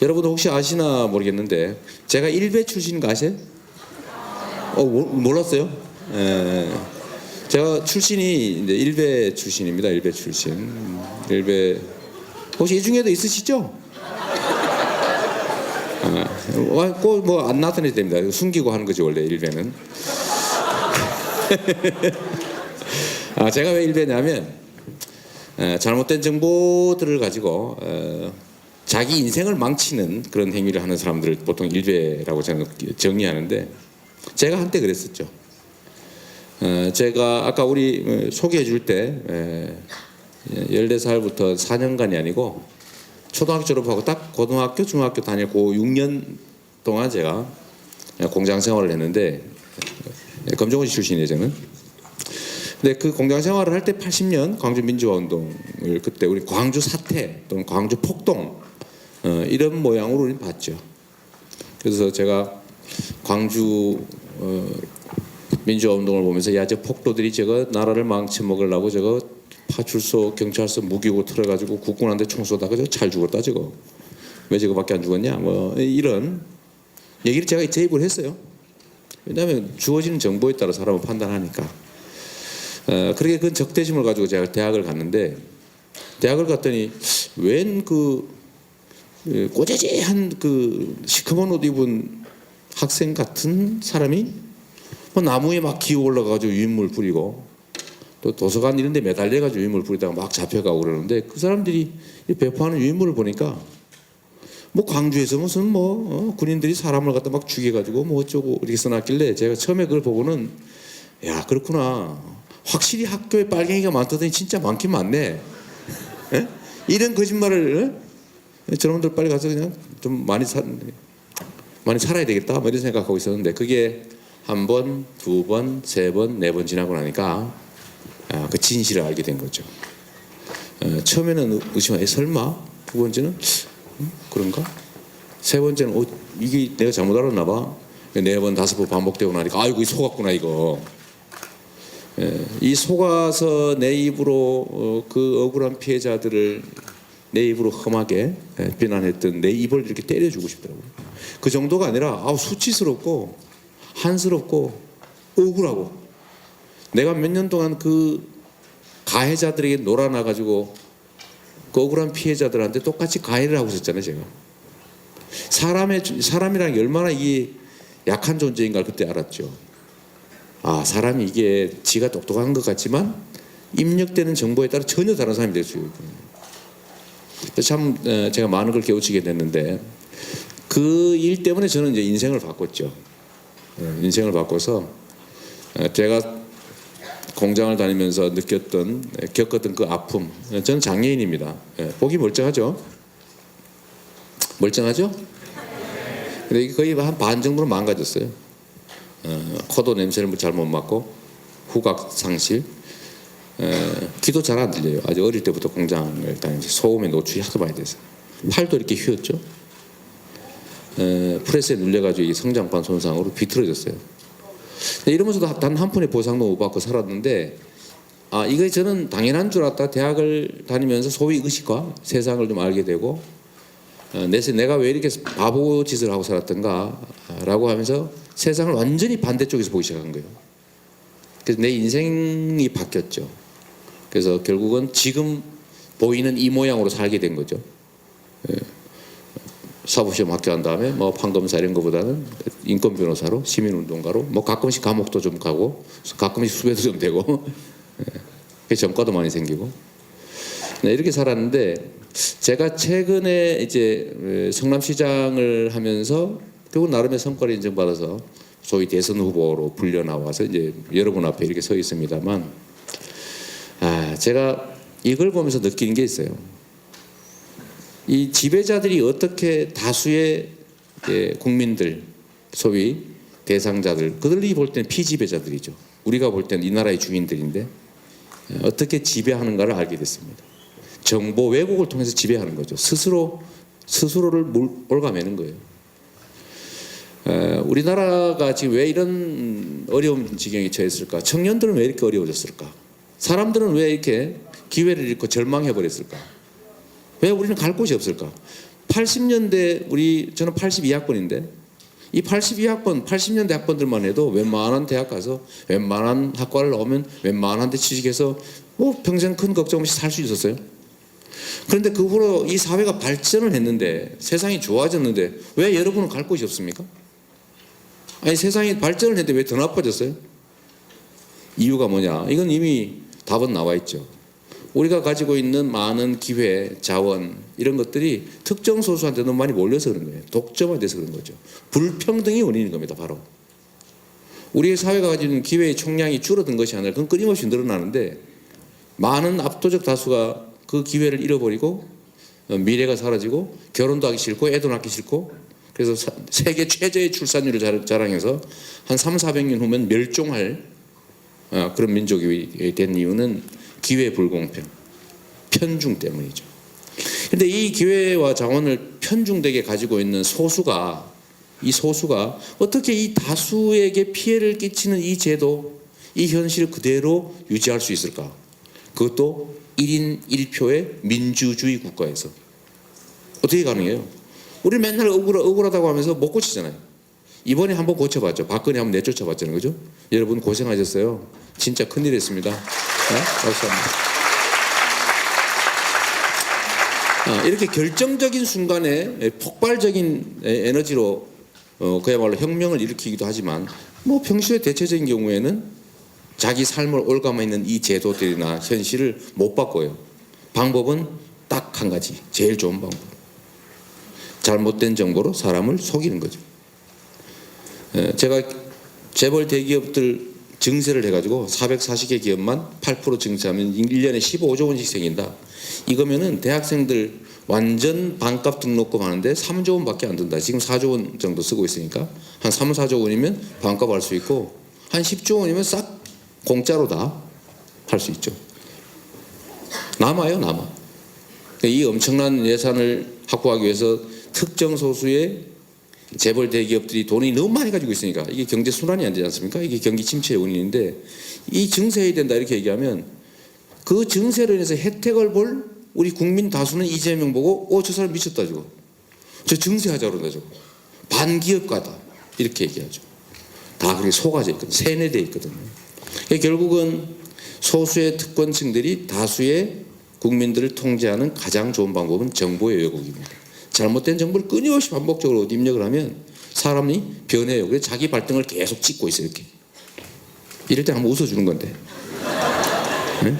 여러분 혹시 아시나 모르겠는데 제가 일베 출신인 거 아세요? 몰랐어요? 예. 제가 출신이 이제 일베 출신입니다. 일베 출신. 일베 혹시 이 중에도 있으시죠? 꼭 뭐 안 나타내도 됩니다. 숨기고 하는 거지 원래 일베는. 제가 왜 일베냐면 잘못된 정보들을 가지고 자기 인생을 망치는 그런 행위를 하는 사람들을 보통 일베라고 저는 정의하는데 제가 한때 그랬었죠. 제가 아까 우리 소개해 줄 때 14살부터 4년간이 아니고 초등학교 졸업하고 딱 고등학교, 중학교 다녔고 6년 동안 제가 공장 생활을 했는데 검정고시 출신이에요 저는. 근데 그 공장 생활을 할 때 80년 광주 민주화 운동을 그때 우리 광주 사태 또는 광주 폭동 이런 모양으로 우리는 봤죠. 그래서 제가 광주 민주화 운동을 보면서 야 저 폭도들이 저거 나라를 망쳐먹으려고 저거 파출소 경찰서 무기고 틀어가지고 국군한테 총 쏘다가 저거 잘 죽었다 저거 왜 저거밖에 안 죽었냐 뭐 이런 얘기를 제가 제 입으로 했어요. 왜냐하면 주어지는 정보에 따라 사람은 판단하니까. 그렇게 그 적대심을 가지고 제가 대학을 갔는데 대학을 갔더니 웬 그 꼬재재한 그 시커먼 옷 입은 학생 같은 사람이 뭐 나무에 막 기어 올라가가지고 유인물 뿌리고 또 도서관 이런 데 매달려가지고 유인물 뿌리다가 막 잡혀가고 그러는데 그 사람들이 배포하는 유인물을 보니까 뭐 광주에서 무슨 뭐 군인들이 사람을 갖다 막 죽여가지고 뭐 어쩌고 이렇게 써놨길래 제가 처음에 그걸 보고는 야 그렇구나 확실히 학교에 빨갱이가 많다더니 진짜 많긴 많네. 에? 이런 거짓말을 저놈들 빨리 가서 그냥 좀 많이 살아야 되겠다 뭐 이런 생각하고 있었는데 그게 한 번, 두 번, 세 번, 네 번 지나고 나니까 그 진실을 알게 된 거죠. 처음에는 의심해 설마 두 번째는 그런가? 세 번째는 이게 내가 잘못 알았나 봐. 네 번, 다섯 번 반복되고 나니까 아이고 이 속았구나 이거. 이 속아서 내 입으로 그 억울한 피해자들을 내 입으로 험하게 비난했던 내 입을 이렇게 때려주고 싶더라고요. 그 정도가 아니라 수치스럽고 한스럽고 억울하고 내가 몇 년 동안 그 가해자들에게 놀아나가지고 그 억울한 피해자들한테 똑같이 가해를 하고 있었잖아요 제가. 사람이라는 게 얼마나 이게 약한 존재인가 그때 알았죠. 사람이 이게 지가 똑똑한 것 같지만 입력되는 정보에 따라 전혀 다른 사람이 될 수 있거든요. 참 제가 많은 걸 깨우치게 됐는데 그 일 때문에 저는 이제 인생을 바꿨죠. 인생을 바꿔서 제가 공장을 다니면서 겪었던 그 아픔. 저는 장애인입니다. 보기 멀쩡하죠? 멀쩡하죠? 근데 거의 한 반 정도로 망가졌어요. 코도 냄새를 잘 못 맡고 후각 상실, 귀도 잘 안 들려요. 아주 어릴 때부터 공장을 다니면서 소음에 노출이 하도 많이 돼서 팔도 이렇게 휘었죠. 프레스에 눌려가지고 성장판 손상으로 비틀어졌어요. 이러면서도 단 한 푼의 보상도 못 받고 살았는데 이거 저는 당연한 줄 알았다. 대학을 다니면서 소위 의식화 세상을 좀 알게 되고 내가 왜 이렇게 바보 짓을 하고 살았던가 라고 하면서 세상을 완전히 반대쪽에서 보기 시작한 거예요. 그래서 내 인생이 바뀌었죠. 그래서 결국은 지금 보이는 이 모양으로 살게 된 거죠. 사법시험 합격한 다음에 뭐 판검사 이런 거보다는 인권 변호사로 시민운동가로 뭐 가끔씩 감옥도 좀 가고 가끔씩 수배도 좀 되고 전과도 많이 생기고 이렇게 살았는데 제가 최근에 이제 성남시장을 하면서 결국 나름의 성과를 인정받아서 소위 대선 후보로 불려 나와서 이제 여러분 앞에 이렇게 서 있습니다만 제가 이걸 보면서 느끼는 게 있어요. 이 지배자들이 어떻게 다수의 국민들 소위 대상자들 그들이 볼 때는 피지배자들이죠. 우리가 볼 때는 이 나라의 주인들인데 어떻게 지배하는가를 알게 됐습니다. 정보 왜곡을 통해서 지배하는 거죠. 스스로를 올가매는 거예요. 우리나라가 지금 왜 이런 어려운 지경에 처했을까? 청년들은 왜 이렇게 어려워졌을까? 사람들은 왜 이렇게 기회를 잃고 절망해 버렸을까? 왜 우리는 갈 곳이 없을까? 80년대 저는 82학번인데 이 82학번, 80년대 학번들만 해도 웬만한 대학 가서 웬만한 학과를 나오면 웬만한 데 취직해서 뭐 평생 큰 걱정 없이 살 수 있었어요. 그런데 그 후로 이 사회가 발전을 했는데 세상이 좋아졌는데 왜 여러분은 갈 곳이 없습니까? 아니 세상이 발전을 했는데 왜 더 나빠졌어요? 이유가 뭐냐? 이건 이미 답은 나와 있죠. 우리가 가지고 있는 많은 기회, 자원 이런 것들이 특정 소수한테 너무 많이 몰려서 그런 거예요. 독점화돼서 그런 거죠. 불평등이 원인인 겁니다. 바로. 우리 사회가 가지고 있는 기회의 총량이 줄어든 것이 아니라 그건 끊임없이 늘어나는데 많은 압도적 다수가 그 기회를 잃어버리고 미래가 사라지고 결혼도 하기 싫고 애도 낳기 싫고 그래서 세계 최저의 출산율을 자랑해서 한 300~400년 후면 멸종할 그런 민족이 된 이유는 기회 불공평, 편중 때문이죠. 그런데 이 기회와 자원을 편중되게 가지고 있는 이 소수가 어떻게 이 다수에게 피해를 끼치는 이 제도, 이 현실을 그대로 유지할 수 있을까? 그것도 1인 1표의 민주주의 국가에서 어떻게 가능해요? 우리 맨날 억울하다고 하면서 못 고치잖아요. 이번에 한번 고쳐봤죠. 박근혜 한번 내쫓아봤잖아요. 그죠? 여러분 고생하셨어요. 진짜 큰일 했습니다. 네? 감사합니다. 이렇게 결정적인 순간에 폭발적인 에너지로 그야말로 혁명을 일으키기도 하지만 뭐 평소에 대체적인 경우에는 자기 삶을 올가매 있는 이 제도들이나 현실을 못 바꿔요. 방법은 딱 한 가지, 제일 좋은 방법. 잘못된 정보로 사람을 속이는 거죠. 제가 재벌 대기업들 증세를 해가지고 440개 기업만 8% 증세하면 1년에 15조 원씩 생긴다. 이거면은 대학생들 완전 반값 등록금 하는데 3조 원밖에 안 든다. 지금 4조 원 정도 쓰고 있으니까 한 3, 4조 원이면 반값 할 수 있고 한 10조 원이면 싹 공짜로 다 할 수 있죠. 남아요. 이 엄청난 예산을 확보하기 위해서 특정 소수의 재벌 대기업들이 돈이 너무 많이 가지고 있으니까 이게 경제 순환이 안 되지 않습니까? 이게 경기 침체의 원인인데 이 증세해야 된다 이렇게 얘기하면 그 증세로 인해서 혜택을 볼 우리 국민 다수는 이재명 보고 저 사람 미쳤다 저거. 저 증세하자 그런다 저거. 반기업가다 이렇게 얘기하죠. 다 그렇게 속아져 있거든요. 세뇌되어 있거든요. 결국은 소수의 특권층들이 다수의 국민들을 통제하는 가장 좋은 방법은 정보의 왜곡입니다. 잘못된 정보를 끊임없이 반복적으로 입력을 하면 사람이 변해요. 그래서 자기 발등을 계속 찍고 있어요. 이렇게. 이럴 때 한번 웃어주는 건데. 네?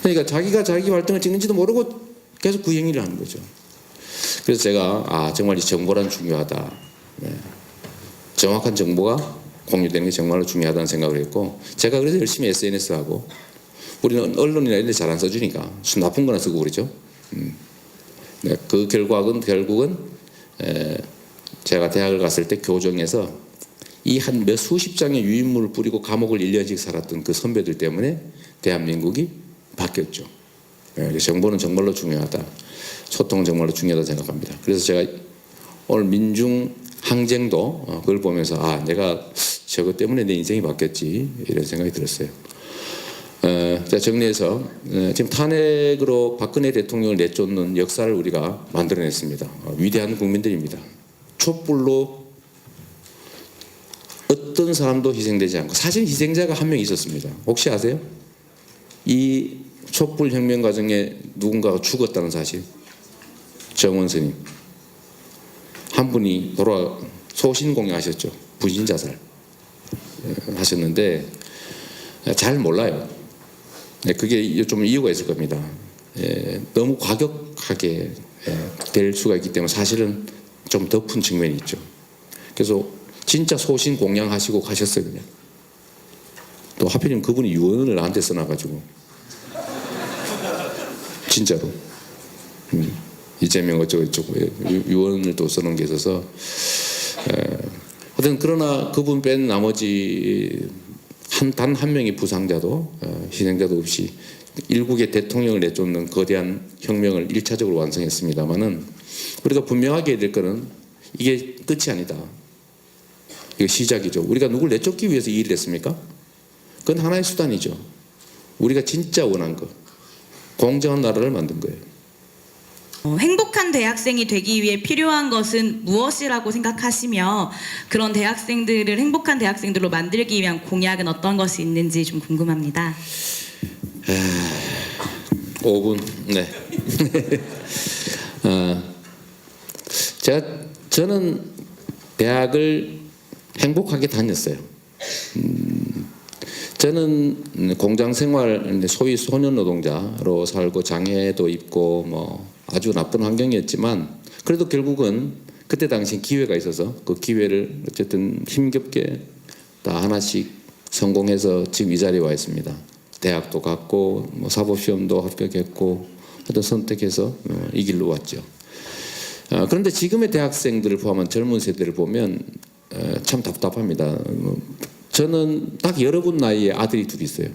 그러니까 자기가 자기 발등을 찍는지도 모르고 계속 그 행위를 하는 거죠. 그래서 제가 정말 이 정보란 중요하다. 네. 정확한 정보가 공유되는 게 정말로 중요하다는 생각을 했고 제가 그래서 열심히 SNS하고 우리는 언론이나 이런 데 잘 안 써주니까 나쁜 거나 쓰고 그러죠. 네, 그 결국은 제가 대학을 갔을 때 교정에서 이 한 몇 수십 장의 유인물을 뿌리고 감옥을 1년씩 살았던 그 선배들 때문에 대한민국이 바뀌었죠. 네, 정보는 정말로 중요하다. 소통은 정말로 중요하다 생각합니다. 그래서 제가 오늘 민중 항쟁도 그걸 보면서 내가 저것 때문에 내 인생이 바뀌었지 이런 생각이 들었어요. 자 정리해서 지금 탄핵으로 박근혜 대통령을 내쫓는 역사를 우리가 만들어냈습니다. 위대한 국민들입니다. 촛불로 어떤 사람도 희생되지 않고 사실 희생자가 한 명 있었습니다. 혹시 아세요? 이 촛불 혁명 과정에 누군가가 죽었다는 사실. 정원스님 한 분이 소신공양하셨죠. 부신자살 하셨는데 잘 몰라요. 그게 좀 이유가 있을 겁니다. 너무 과격하게 될 수가 있기 때문에 사실은 좀 덮은 측면이 있죠. 그래서 진짜 소신 공양하시고 가셨어요. 그냥. 또 하필이면 그분이 유언을 나한테 써놔가지고 진짜로 이재명 어쩌고저쩌고 유언을 또 써놓은 게 있어서 하여튼 그러나 그분 뺀 나머지 단 한 명의 부상자도 희생자도 없이 일국의 대통령을 내쫓는 거대한 혁명을 1차적으로 완성했습니다마는 우리가 분명하게 해야 될 것은 이게 끝이 아니다. 이거 시작이죠. 우리가 누굴 내쫓기 위해서 이 일을 했습니까? 그건 하나의 수단이죠. 우리가 진짜 원한 것, 공정한 나라를 만든 거예요. 행복한 대학생이 되기 위해 필요한 것은 무엇이라고 생각하시며 그런 대학생들을 행복한 대학생들로 만들기 위한 공약은 어떤 것이 있는지 좀 궁금합니다. 5분. 네. 저는 대학을 행복하게 다녔어요. 저는 공장 생활, 소위 소년 노동자로 살고 장애도 입고 뭐 아주 나쁜 환경이었지만 그래도 결국은 그때 당시 기회가 있어서 그 기회를 어쨌든 힘겹게 다 하나씩 성공해서 지금 이 자리에 와 있습니다. 대학도 갔고 뭐 사법시험도 합격했고 하여튼 선택해서 이 길로 왔죠. 그런데 지금의 대학생들을 포함한 젊은 세대를 보면 참 답답합니다. 저는 딱 여러분 나이에 아들이 둘 있어요.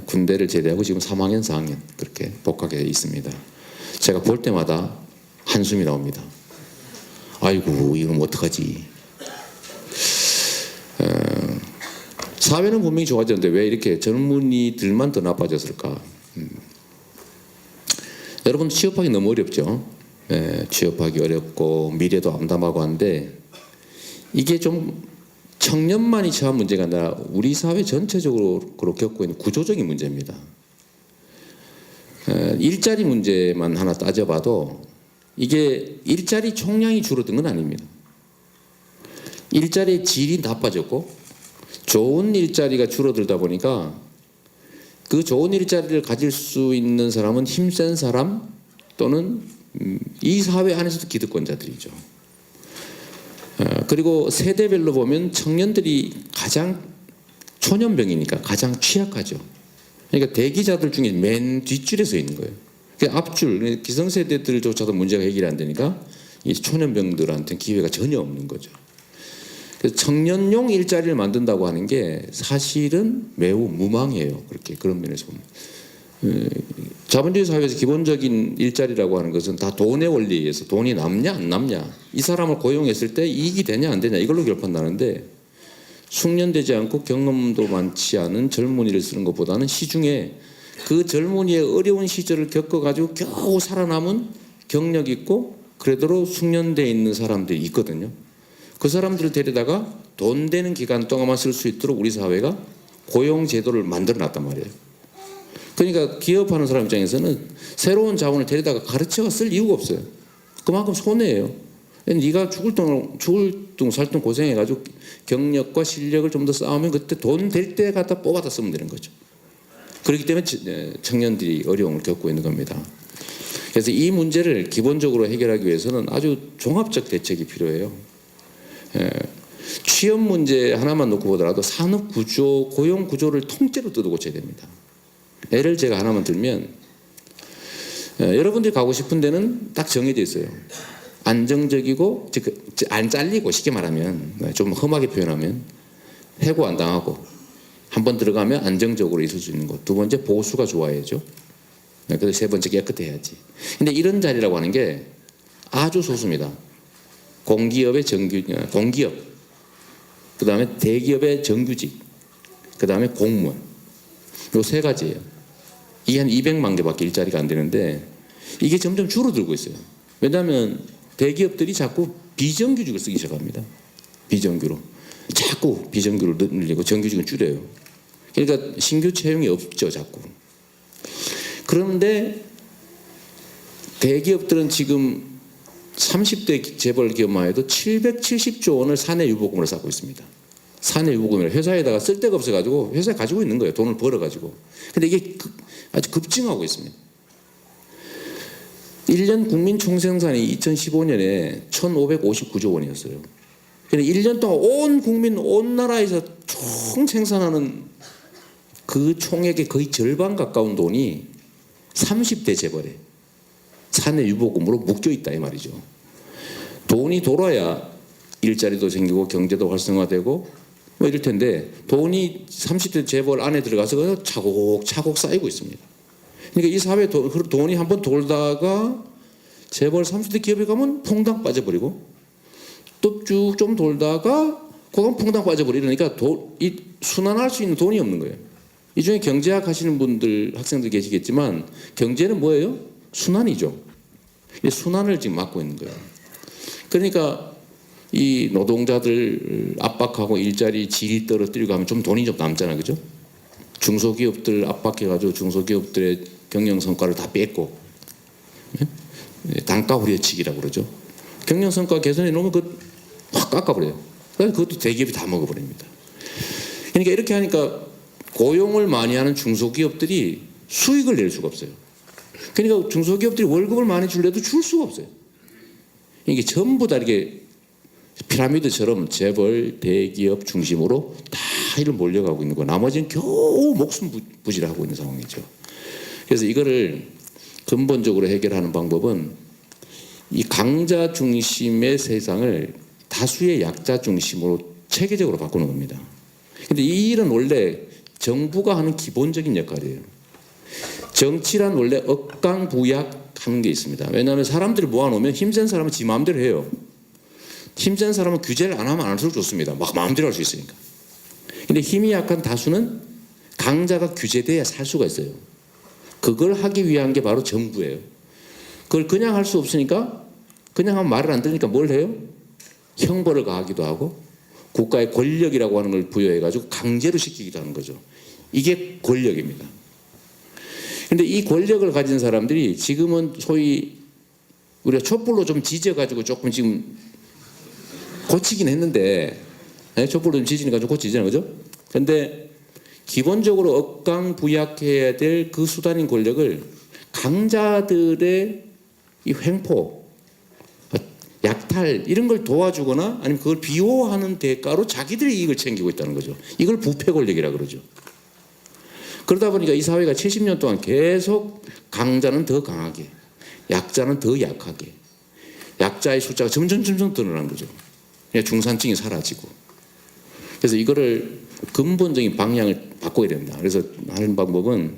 군대를 제대하고 지금 3학년, 4학년 그렇게 복학해 있습니다. 제가 볼 때마다 한숨이 나옵니다. 아이고 이건 어떡하지. 사회는 분명히 좋아졌는데 왜 이렇게 젊은이들만 더 나빠졌을까. 여러분 취업하기 너무 어렵죠. 취업하기 어렵고 미래도 암담하고 한데 이게 좀 청년만이 처한 문제가 아니라 우리 사회 전체적으로 겪고 있는 구조적인 문제입니다. 일자리 문제만 하나 따져봐도 이게 일자리 총량이 줄어든 건 아닙니다. 일자리의 질이 나빠졌고 좋은 일자리가 줄어들다 보니까 그 좋은 일자리를 가질 수 있는 사람은 힘센 사람 또는 이 사회 안에서도 기득권자들이죠. 그리고 세대별로 보면 청년들이 가장 초년병이니까 가장 취약하죠. 그러니까 대기자들 중에 맨 뒷줄에 서 있는 거예요. 앞줄 기성세대들조차도 문제가 해결이 안 되니까 이 초년병들한테는 기회가 전혀 없는 거죠. 그래서 청년용 일자리를 만든다고 하는 게 사실은 매우 무망해요. 그렇게 그런 면에서 보면. 자본주의 사회에서 기본적인 일자리라고 하는 것은 다 돈의 원리에 의해서 돈이 남냐 안 남냐 이 사람을 고용했을 때 이익이 되냐 안 되냐 이걸로 결판나는데 숙련되지 않고 경험도 많지 않은 젊은이를 쓰는 것보다는 시중에 그 젊은이의 어려운 시절을 겪어가지고 겨우 살아남은 경력 있고 그래도 숙련되어 있는 사람들이 있거든요. 그 사람들을 데려다가 돈 되는 기간 동안만 쓸 수 있도록 우리 사회가 고용 제도를 만들어 놨단 말이에요. 그러니까 기업하는 사람 입장에서는 새로운 자원을 데려다가 가르쳐가 쓸 이유가 없어요. 그만큼 손해예요. 네가 죽을 둥 살 둥 고생해가지고 경력과 실력을 좀 더 쌓으면 그때 돈 될 때 갖다 뽑아다 쓰면 되는 거죠. 그렇기 때문에 청년들이 어려움을 겪고 있는 겁니다. 그래서 이 문제를 기본적으로 해결하기 위해서는 아주 종합적 대책이 필요해요. 취업 문제 하나만 놓고 보더라도 산업 구조, 고용 구조를 통째로 뜯어 고쳐야 됩니다. 예를 제가 하나만 들면 여러분들이 가고 싶은 데는 딱 정해져 있어요. 안정적이고 안 잘리고 쉽게 말하면 좀 험하게 표현하면 해고 안 당하고 한 번 들어가면 안정적으로 있을 수 있는 것. 두 번째 보수가 좋아야죠. 그래서 세 번째 깨끗해야지. 근데 이런 자리라고 하는 게 아주 소수입니다. 공기업의 공기업, 그 다음에 대기업의 정규직, 그 다음에 공무원. 요 세 가지예요. 이게 한 200만 개밖에 일자리가 안 되는데 이게 점점 줄어들고 있어요. 왜냐하면 대기업들이 자꾸 비정규직을 쓰기 시작합니다. 비정규로. 자꾸 비정규를 늘리고 정규직은 줄여요. 그러니까 신규 채용이 없죠. 자꾸. 그런데 대기업들은 지금 30대 재벌 기업만 해도 770조 원을 사내 유보금으로 쌓고 있습니다. 사내 유보금을 회사에다가 쓸 데가 없어가지고 회사에 가지고 있는 거예요. 돈을 벌어가지고. 근데 이게 아주 급증하고 있습니다. 1년 국민 총생산이 2015년에 1,559조 원이었어요. 그러니까 1년 동안 온 국민, 온 나라에서 총 생산하는 그 총액의 거의 절반 가까운 돈이 30대 재벌에 사내 유보금으로 묶여 있다 이 말이죠. 돈이 돌아야 일자리도 생기고 경제도 활성화되고 뭐 이럴 텐데 돈이 30대 재벌 안에 들어가서 차곡차곡 쌓이고 있습니다. 그러니까 이 사회 돈이 한번 돌다가 재벌 30대 기업에 가면 퐁당 빠져버리고 또 쭉 좀 돌다가 그건 퐁당 빠져버리고 이러니까 이 순환할 수 있는 돈이 없는 거예요. 이 중에 경제학 하시는 분들 학생들 계시겠지만 경제는 뭐예요? 순환이죠. 이 순환을 지금 막고 있는 거예요. 그러니까 이 노동자들 압박하고 일자리 질이 떨어뜨리고 하면 좀 돈이 좀 남잖아요, 그죠? 중소기업들 압박해가지고 중소기업들의 경영 성과를 다 뺐고, 단가 후려치기라고 그러죠. 경영 성과 개선해 놓으면 확 깎아버려요. 그래서 그것도 대기업이 다 먹어버립니다. 그러니까 이렇게 하니까 고용을 많이 하는 중소기업들이 수익을 낼 수가 없어요. 그러니까 중소기업들이 월급을 많이 줄래도 줄 수가 없어요. 이게 전부 다 이렇게 피라미드처럼 재벌, 대기업 중심으로 다 이를 몰려가고 있는 거. 나머지는 겨우 목숨 부지를 하고 있는 상황이죠. 그래서 이거를 근본적으로 해결하는 방법은 이 강자 중심의 세상을 다수의 약자 중심으로 체계적으로 바꾸는 겁니다. 근데 이 일은 원래 정부가 하는 기본적인 역할이에요. 정치란 원래 억강부약하는 게 있습니다. 왜냐하면 사람들을 모아놓으면 힘센 사람은 지 마음대로 해요. 힘센 사람은 규제를 안 하면 안 할수록 좋습니다. 막 마음대로 할 수 있으니까. 근데 힘이 약한 다수는 강자가 규제돼야 살 수가 있어요. 그걸 하기 위한 게 바로 정부예요. 그걸 그냥 할 수 없으니까, 그냥 하면 말을 안 들으니까 뭘 해요? 형벌을 가하기도 하고 국가의 권력이라고 하는 걸 부여해가지고 강제로 시키기도 하는 거죠. 이게 권력입니다. 근데 이 권력을 가진 사람들이 지금은 소위 우리가 촛불로 좀 지져가지고 조금 지금 고치긴 했는데, 촛불로 좀 지지니까 좀 고치잖아요, 그죠? 근데 기본적으로 억강부약해야 될 그 수단인 권력을 강자들의 이 횡포, 약탈 이런 걸 도와주거나 아니면 그걸 비호하는 대가로 자기들의 이익을 챙기고 있다는 거죠. 이걸 부패 권력이라 그러죠. 그러다 보니까 이 사회가 70년 동안 계속 강자는 더 강하게, 약자는 더 약하게, 약자의 숫자가 점점 늘어난 거죠. 중산층이 사라지고. 그래서 이거를 근본적인 방향을 바꿔야 된다. 그래서 하는 방법은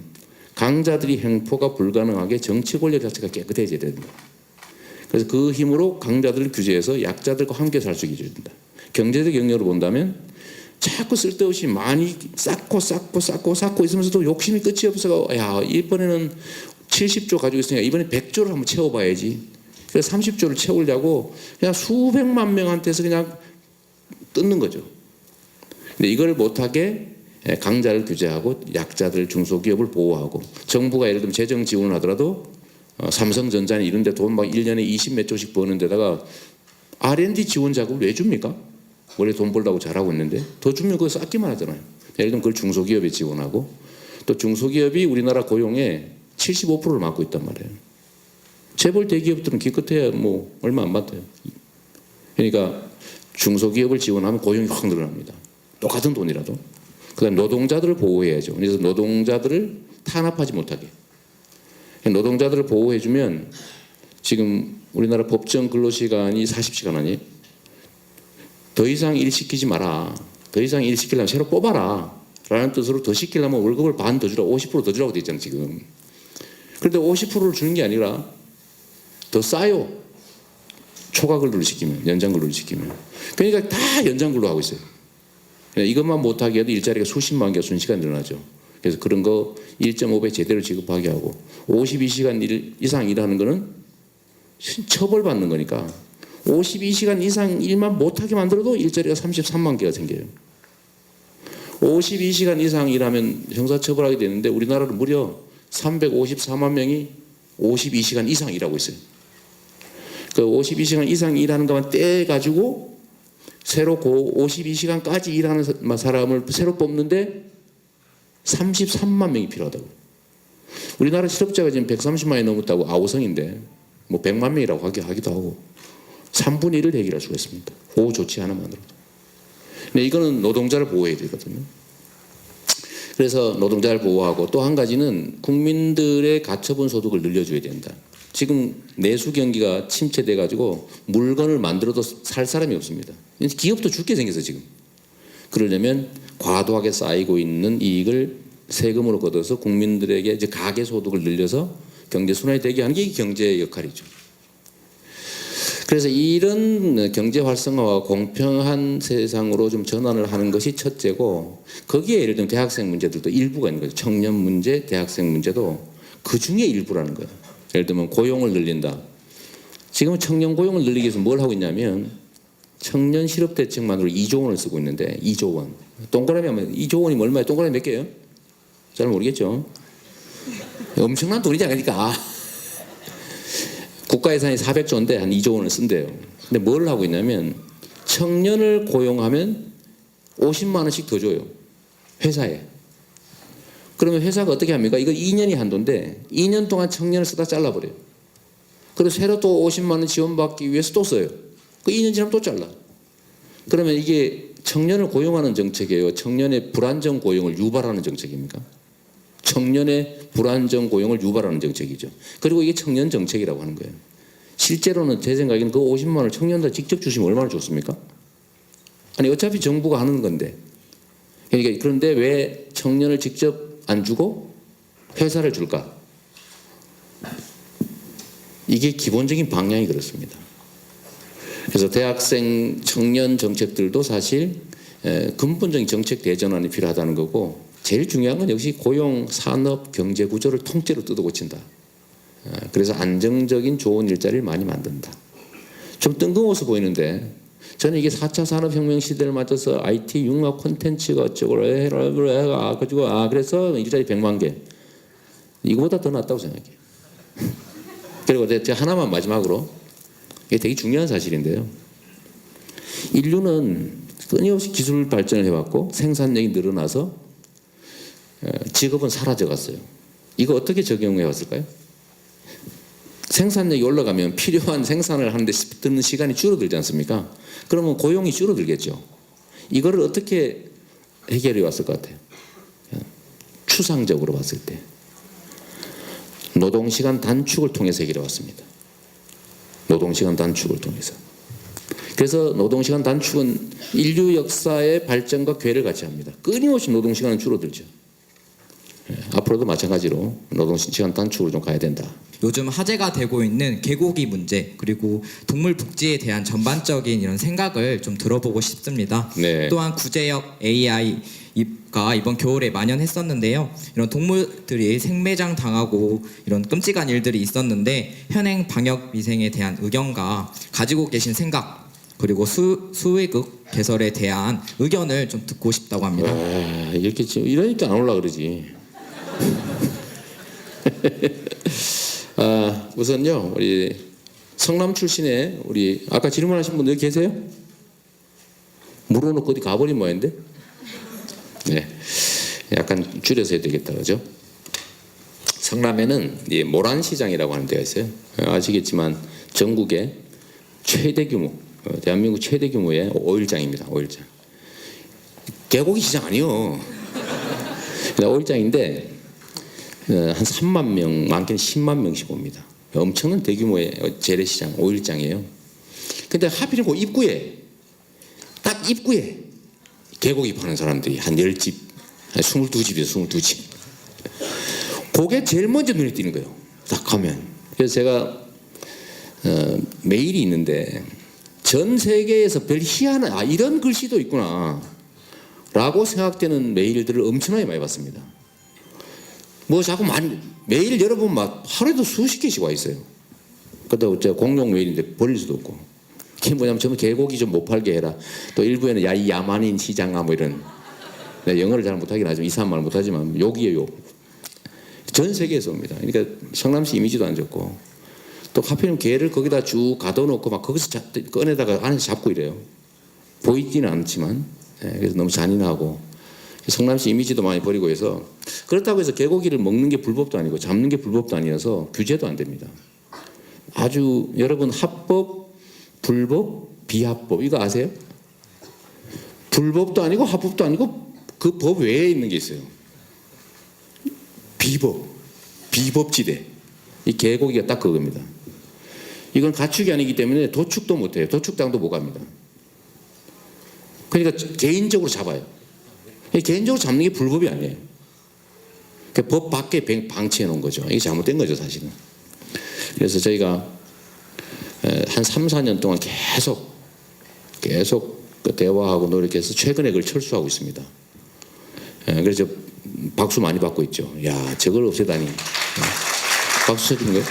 강자들이 횡포가 불가능하게 정치 권력 자체가 깨끗해져야 된다. 그래서 그 힘으로 강자들을 규제해서 약자들과 함께 살 수 있게 해야 된다. 경제적 영역으로 본다면 자꾸 쓸데없이 많이 쌓고 있으면서도 욕심이 끝이 없어서 야 이번에는 70조 가지고 있으니까 이번에 100조를 한번 채워봐야지. 그래서 30조를 채우려고 그냥 수백만 명한테서 그냥 뜯는 거죠. 근데 이걸 못하게 강자를 규제하고 약자들 중소기업을 보호하고 정부가 예를 들면 재정 지원을 하더라도 삼성전자는 이런 데 돈 막 1년에 20몇 조씩 버는 데다가 R&D 지원 자금을 왜 줍니까? 원래 돈 벌라고 잘하고 있는데 더 주면 그거 쌓기만 하잖아요. 예를 들면 그걸 중소기업에 지원하고 또 중소기업이 우리나라 고용의 75%를 맡고 있단 말이에요. 재벌 대기업들은 기껏해야 뭐 얼마 안 받아요. 그러니까 중소기업을 지원하면 고용이 확 늘어납니다. 똑같은 돈이라도. 그다음 노동자들을 보호해야죠. 그래서 노동자들을 탄압하지 못하게. 노동자들을 보호해주면 지금 우리나라 법정 근로시간이 40시간 아니에요? 더 이상 일 시키지 마라. 더 이상 일 시키려면 새로 뽑아라. 라는 뜻으로 더 시키려면 월급을 반 더 주라. 50% 더 주라고 돼 있잖아요, 지금. 그런데 50%를 주는 게 아니라 더 싸요. 초과근로를 시키면, 연장근로를 시키면. 그러니까 다 연장근로 하고 있어요. 이것만 못하게 해도 일자리가 수십만 개가 순식간에 늘어나죠. 그래서 그런 거 1.5배 제대로 지급하게 하고 52시간 이상 일하는 거는 처벌받는 거니까 52시간 이상 일만 못하게 만들어도 일자리가 33만 개가 생겨요. 52시간 이상 일하면 형사처벌하게 되는데 우리나라는 무려 354만 명이 52시간 이상 일하고 있어요. 그 52시간 이상 일하는 것만 떼가지고 새로 그 52시간까지 일하는 사람을 새로 뽑는데 33만 명이 필요하다고. 우리나라 실업자가 지금 130만이 넘었다고 아우성인데 뭐 100만 명이라고 하기도 하고 3분의 1을 해결할 수가 있습니다. 그 조치 하나만으로도. 근데 이거는 노동자를 보호해야 되거든요. 그래서 노동자를 보호하고 또 한 가지는 국민들의 가처분 소득을 늘려줘야 된다. 지금 내수 경기가 침체돼 가지고 물건을 만들어도 살 사람이 없습니다. 기업도 죽게 생겨서 지금. 그러려면 과도하게 쌓이고 있는 이익을 세금으로 걷어서 국민들에게 이제 가계 소득을 늘려서 경제 순환이 되게 하는 게 경제의 역할이죠. 그래서 이런 경제 활성화와 공평한 세상으로 좀 전환을 하는 것이 첫째고 거기에 예를 들면 대학생 문제들도 일부가 있는 거죠. 청년 문제, 대학생 문제도 그 중에 일부라는 거예요. 예를 들면 고용을 늘린다. 지금은 청년 고용을 늘리기 위해서 뭘 하고 있냐면 청년 실업 대책만으로 2조 원을 쓰고 있는데 2조 원. 동그라미 하면 2조 원이면 얼마예요? 동그라미 몇 개예요? 잘 모르겠죠. 엄청난 돈이지 않습니까? 국가 예산이 400조인데 한 2조 원을 쓴대요. 근데 뭘 하고 있냐면 청년을 고용하면 50만 원씩 더 줘요. 회사에. 그러면 회사가 어떻게 합니까? 이거 2년이 한도인데 2년 동안 청년을 쓰다 잘라버려요. 그래서 새로 또 50만 원 지원받기 위해서 또 써요. 그 2년 지나면 또 잘라. 그러면 이게 청년을 고용하는 정책이에요? 청년의 불안정 고용을 유발하는 정책입니까? 청년의 불안정 고용을 유발하는 정책이죠. 그리고 이게 청년 정책이라고 하는 거예요. 실제로는 제 생각에는 그 50만 원을 청년들 직접 주시면 얼마나 좋습니까? 아니 어차피 정부가 하는 건데. 그러니까 그런데 왜 청년을 직접 안 주고 회사를 줄까? 이게 기본적인 방향이 그렇습니다. 그래서 대학생 청년 정책들도 사실 근본적인 정책 대전환이 필요하다는 거고 제일 중요한 건 역시 고용, 산업, 경제 구조를 통째로 뜯어고친다. 그래서 안정적인 좋은 일자리를 많이 만든다. 좀 뜬금없어 보이는데 저는 이게 4차 산업혁명 시대를 맞춰서 IT 융합 콘텐츠가 어쩌고 해라 가지고 그래서 일자리 100만 개 이거보다 더 낫다고 생각해요. 그리고 제가 하나만 마지막으로 이게 되게 중요한 사실인데요. 인류는 끊임없이 기술 발전을 해왔고 생산력이 늘어나서 직업은 사라져갔어요. 이거 어떻게 적용해 왔을까요? 생산력이 올라가면 필요한 생산을 하는데 드는 시간이 줄어들지 않습니까? 그러면 고용이 줄어들겠죠. 이거를 어떻게 해결해 왔을 것 같아요? 추상적으로 봤을 때 노동시간 단축을 통해서 해결해 왔습니다. 노동시간 단축을 통해서. 그래서 노동시간 단축은 인류 역사의 발전과 궤를 같이 합니다. 끊임없이 노동시간은 줄어들죠. 앞으로도 마찬가지로 노동시간 단축으로 좀 가야 된다. 요즘 화제가 되고 있는 개고기 문제 그리고 동물 복지에 대한 전반적인 이런 생각을 좀 들어보고 싶습니다. 네. 또한 구제역 AI가 이번 겨울에 만연했었는데요. 이런 동물들이 생매장 당하고 이런 끔찍한 일들이 있었는데 현행 방역 위생에 대한 의견과 가지고 계신 생각 그리고 수의극 개설에 대한 의견을 좀 듣고 싶다고 합니다. 이렇게 지금 이러니까 안 올라 그러지. 우선요 우리 성남 출신의 우리 아까 질문하신 분들 계세요? 물어놓고 어디 가버린 모양인데? 네, 약간 줄여서 해야 되겠다 그죠? 성남에는 모란시장이라고 하는 데가 있어요. 아시겠지만 전국의 최대 규모 대한민국 최대 규모의 오일장입니다. 오일장. 개고기 시장 아니요. 오일장인데 한 3만 명, 많게는 10만 명씩 옵니다. 엄청난 대규모의 재래시장, 오일장이에요. 근데 하필이면 그 입구에 딱 입구에 개고기 파는 사람들이 한 10집, 한 22집이에요. 22집. 그게 제일 먼저 눈에 띄는 거예요. 딱 가면. 그래서 제가 메일이 있는데 전 세계에서 별 희한한 이런 글씨도 있구나 라고 생각되는 메일들을 엄청나게 많이 받습니다. 뭐 자꾸 메일 여러분 막 하루에도 수십 개씩 와 있어요. 그것도 제가 공용 메일인데 버릴 수도 없고. 그게 뭐냐면 저는 개고기 좀 못 팔게 해라. 또 일부에는 야 이 야만인 시장아 뭐 이런. 내가 영어를 잘 못하긴 하지만 이상한 말을 못하지만 욕이에요 욕. 전 세계에서 옵니다. 그러니까 성남시 이미지도 안 좋고 또 하필이면 개를 거기다 쭉 가둬놓고 막 거기서 꺼내다가 안에서 잡고 이래요. 보이지는 않지만 그래서 너무 잔인하고 성남시 이미지도 많이 버리고 해서 그렇다고 해서 개고기를 먹는 게 불법도 아니고 잡는 게 불법도 아니어서 규제도 안 됩니다. 아주 여러분 합법, 불법, 비합법 이거 아세요? 불법도 아니고 합법도 아니고 그 법 외에 있는 게 있어요. 비법, 비법지대. 이 개고기가 딱 그겁니다. 이건 가축이 아니기 때문에 도축도 못해요. 도축장도 못 갑니다. 그러니까 개인적으로 잡아요. 개인적으로 잡는 게 불법이 아니에요. 그러니까 법 밖에 방치해 놓은 거죠. 이게 잘못된 거죠 사실은. 그래서 저희가 한 3, 4년 동안 계속 대화하고 노력해서 최근에 그걸 철수하고 있습니다. 그래서 박수 많이 받고 있죠. 야 저걸 없애다니. 박수 쳐주는 거예요.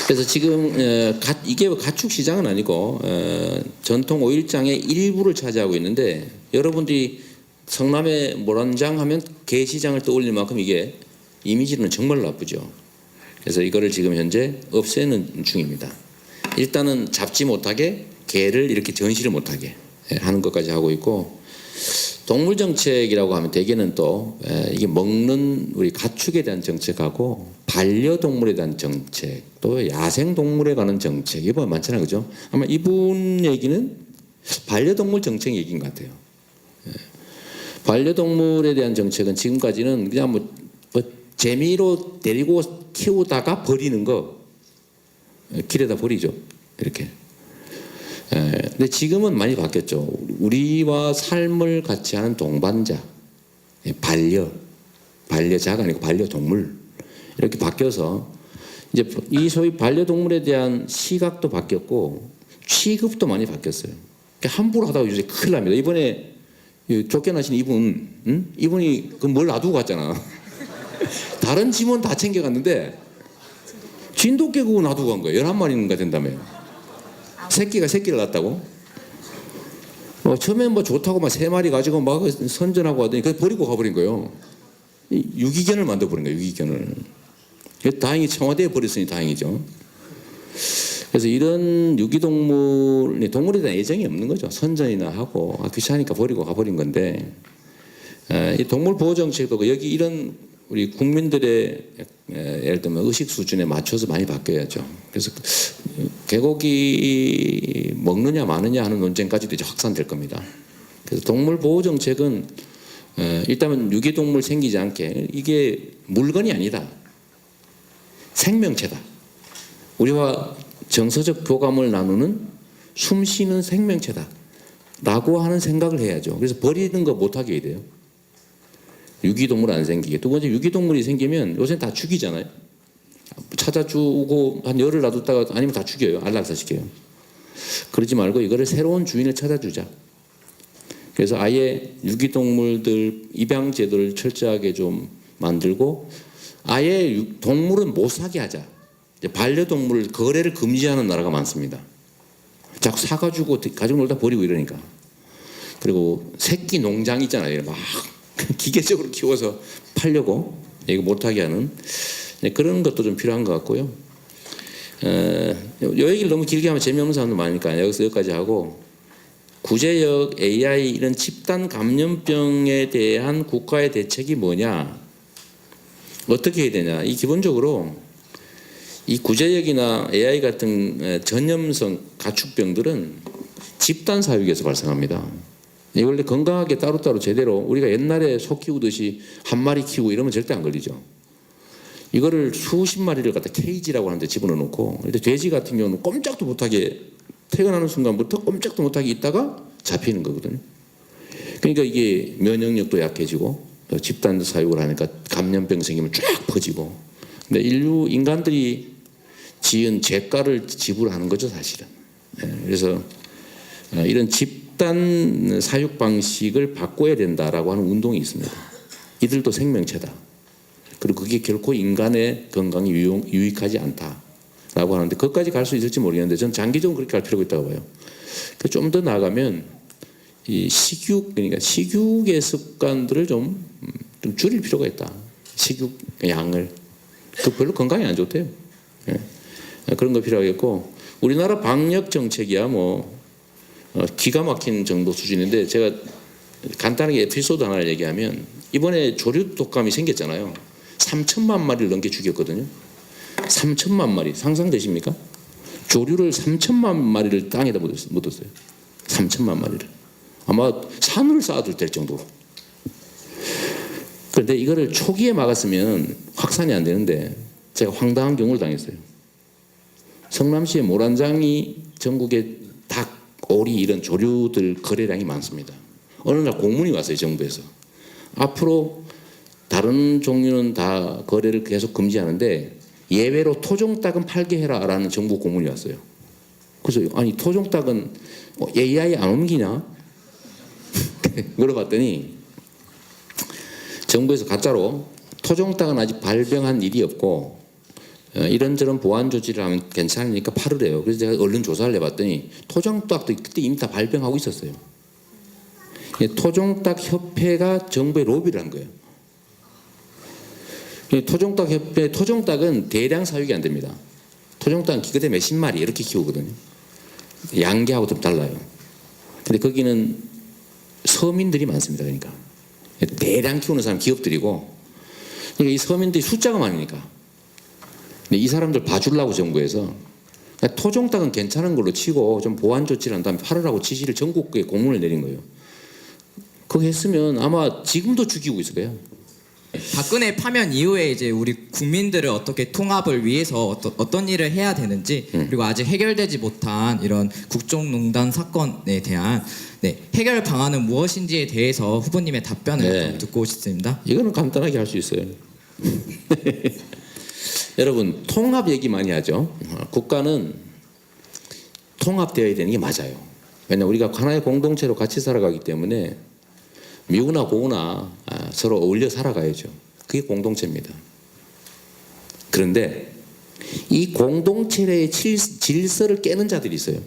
그래서 지금 이게 가축 시장은 아니고 전통 오일장의 일부를 차지하고 있는데 여러분들이 성남의 모란장 하면 개 시장을 떠올릴 만큼 이게 이미지는 정말 나쁘죠. 그래서 이거를 지금 현재 없애는 중입니다. 일단은 잡지 못하게 개를 이렇게 전시를 못하게 하는 것까지 하고 있고 동물 정책이라고 하면 대개는 또 이게 먹는 우리 가축에 대한 정책하고 반려동물에 대한 정책 또 야생동물에 관한 정책 이번 많잖아요, 그죠? 아마 이분 얘기는 반려동물 정책 얘기인 것 같아요. 반려동물에 대한 정책은 지금까지는 그냥 뭐 재미로 데리고 키우다가 버리는 거 길에다 버리죠, 이렇게. 근데 지금은 많이 바뀌었죠. 우리와 삶을 같이 하는 동반자, 반려자가 아니고 반려동물 이렇게 바뀌어서 이제 이 소위 반려동물에 대한 시각도 바뀌었고 취급도 많이 바뀌었어요. 그러니까 함부로 하다가 이제 큰일 납니다. 이번에 쫓겨나신 이분, 이분이 그 뭘 놔두고 갔잖아. 다른 짐은 다 챙겨갔는데 진돗개 그거 놔두고 간 거예요. 11마리인가 된다며. 새끼를 낳았다고? 처음엔 뭐 좋다고 막 3마리 가지고 막 선전하고 하더니 그걸 버리고 가버린 거예요. 유기견을 만들어버린 거예요. 유기견을. 다행히 청와대에 버렸으니 다행이죠. 그래서 이런 유기동물, 동물에 대한 애정이 없는 거죠. 선전이나 하고 귀찮으니까 버리고 가버린 건데 이 동물보호정책도 여기 이런 우리 국민들의 예를 들면 의식 수준에 맞춰서 많이 바뀌어야죠. 그래서 개고기 먹느냐 마느냐 하는 논쟁까지도 이제 확산될 겁니다. 그래서 동물보호정책은 일단은 유기동물 생기지 않게 이게 물건이 아니다. 생명체다. 우리와 정서적 교감을 나누는 숨쉬는 생명체다. 라고 하는 생각을 해야죠. 그래서 버리는 거 못하게 해야 돼요. 유기동물 안 생기게. 두 번째 유기동물이 생기면 요새는 다 죽이잖아요. 찾아주고 한 열흘 놔뒀다가 아니면 다 죽여요. 안락사시켜요. 그러지 말고 이거를 새로운 주인을 찾아주자. 그래서 아예 유기동물들 입양 제도를 철저하게 좀 만들고 아예 동물은 못 사게 하자. 반려동물 거래를 금지하는 나라가 많습니다. 자꾸 사가지고 가지고 놀다 버리고 이러니까. 그리고 새끼 농장 있잖아요. 막 기계적으로 키워서 팔려고 이거 못하게 하는 그런 것도 좀 필요한 것 같고요. 이 얘기를 너무 길게 하면 재미없는 사람도 많으니까 여기까지 하고 구제역, AI 이런 집단 감염병에 대한 국가의 대책이 뭐냐, 어떻게 해야 되냐. 이 기본적으로 이 구제역이나 AI 같은 전염성 가축병들은 집단 사육에서 발생합니다. 원래 건강하게 따로따로 제대로 우리가 옛날에 소 키우듯이 한 마리 키우고 이러면 절대 안 걸리죠. 이거를 수십 마리를 갖다 케이지라고 하는데 집어넣어 놓고, 근데 돼지 같은 경우는 꼼짝도 못하게 태어나는 순간부터 꼼짝도 못하게 있다가 잡히는 거거든요. 그러니까 이게 면역력도 약해지고 또 집단 사육을 하니까 감염병 생기면 쫙 퍼지고. 근데 인간들이 지은 죄가를 지불하는 거죠, 사실은. 그래서 이런 집단 사육 방식을 바꿔야 된다라고 하는 운동이 있습니다. 이들도 생명체다. 그리고 그게 결코 인간의 건강에 유익하지 않다라고 하는데 그것까지 갈 수 있을지 모르겠는데 저는 장기적으로 그렇게 갈 필요가 있다고 봐요. 좀 더 나아가면 이 그러니까 식육의 습관들을 좀 줄일 필요가 있다. 식육 양을. 그 별로 건강에 안 좋대요. 그런 거 필요하겠고, 우리나라 방역 정책이야 뭐 기가 막힌 정도 수준인데, 제가 간단하게 에피소드 하나를 얘기하면 이번에 조류 독감이 생겼잖아요. 3천만 마리를 넘게 죽였거든요. 3천만 마리 상상되십니까? 조류를 3천만 마리를 땅에다 묻었어요. 3천만 마리를. 아마 산을 쌓아둘 될 정도로. 그런데 이거를 초기에 막았으면 확산이 안 되는데 제가 황당한 경우를 당했어요. 성남시의 모란장이 전국에 닭, 오리 이런 조류들 거래량이 많습니다. 어느 날 공문이 왔어요, 정부에서. 앞으로 다른 종류는 다 거래를 계속 금지하는데 예외로 토종닭은 팔게 해라라는 정부 공문이 왔어요. 그래서 아니 토종닭은 AI 안 옮기냐? 물어봤더니 정부에서 가짜로 토종닭은 아직 발병한 일이 없고 이런저런 보완 조치를 하면 괜찮으니까 팔으래요. 그래서 제가 얼른 조사를 해봤더니 토종닭도 그때 이미 다 발병하고 있었어요. 토종닭 협회가 정부에 로비를 한 거예요. 토종닭 협회, 토종닭은 대량 사육이 안 됩니다. 토종닭은 기껏해 몇십 마리 이렇게 키우거든요. 양계하고 좀 달라요. 근데 거기는 서민들이 많습니다. 그러니까 대량 키우는 사람 기업들이고, 그러니까 이 서민들이 숫자가 많으니까 근데 이 사람들 봐주려고 정부에서 그러니까 토종닭은 괜찮은 걸로 치고 좀 보완 조치를 한 다음에 팔으라고 지시를 전국에 공문을 내린 거예요. 그거 했으면 아마 지금도 죽이고 있을 거예요. 박근혜 파면 이후에 이제 우리 국민들을 어떻게 통합을 위해서 어떤 일을 해야 되는지, 그리고 아직 해결되지 못한 이런 국정농단 사건에 대한 해결 방안은 무엇인지에 대해서 후보님의 답변을 좀 듣고 싶습니다. 이거는 간단하게 할 수 있어요. 여러분, 통합 얘기 많이 하죠. 국가는 통합되어야 되는 게 맞아요. 왜냐하면 우리가 하나의 공동체로 같이 살아가기 때문에 미우나 고우나 서로 어울려 살아가야죠. 그게 공동체입니다. 그런데 이 공동체의 질서를 깨는 자들이 있어요.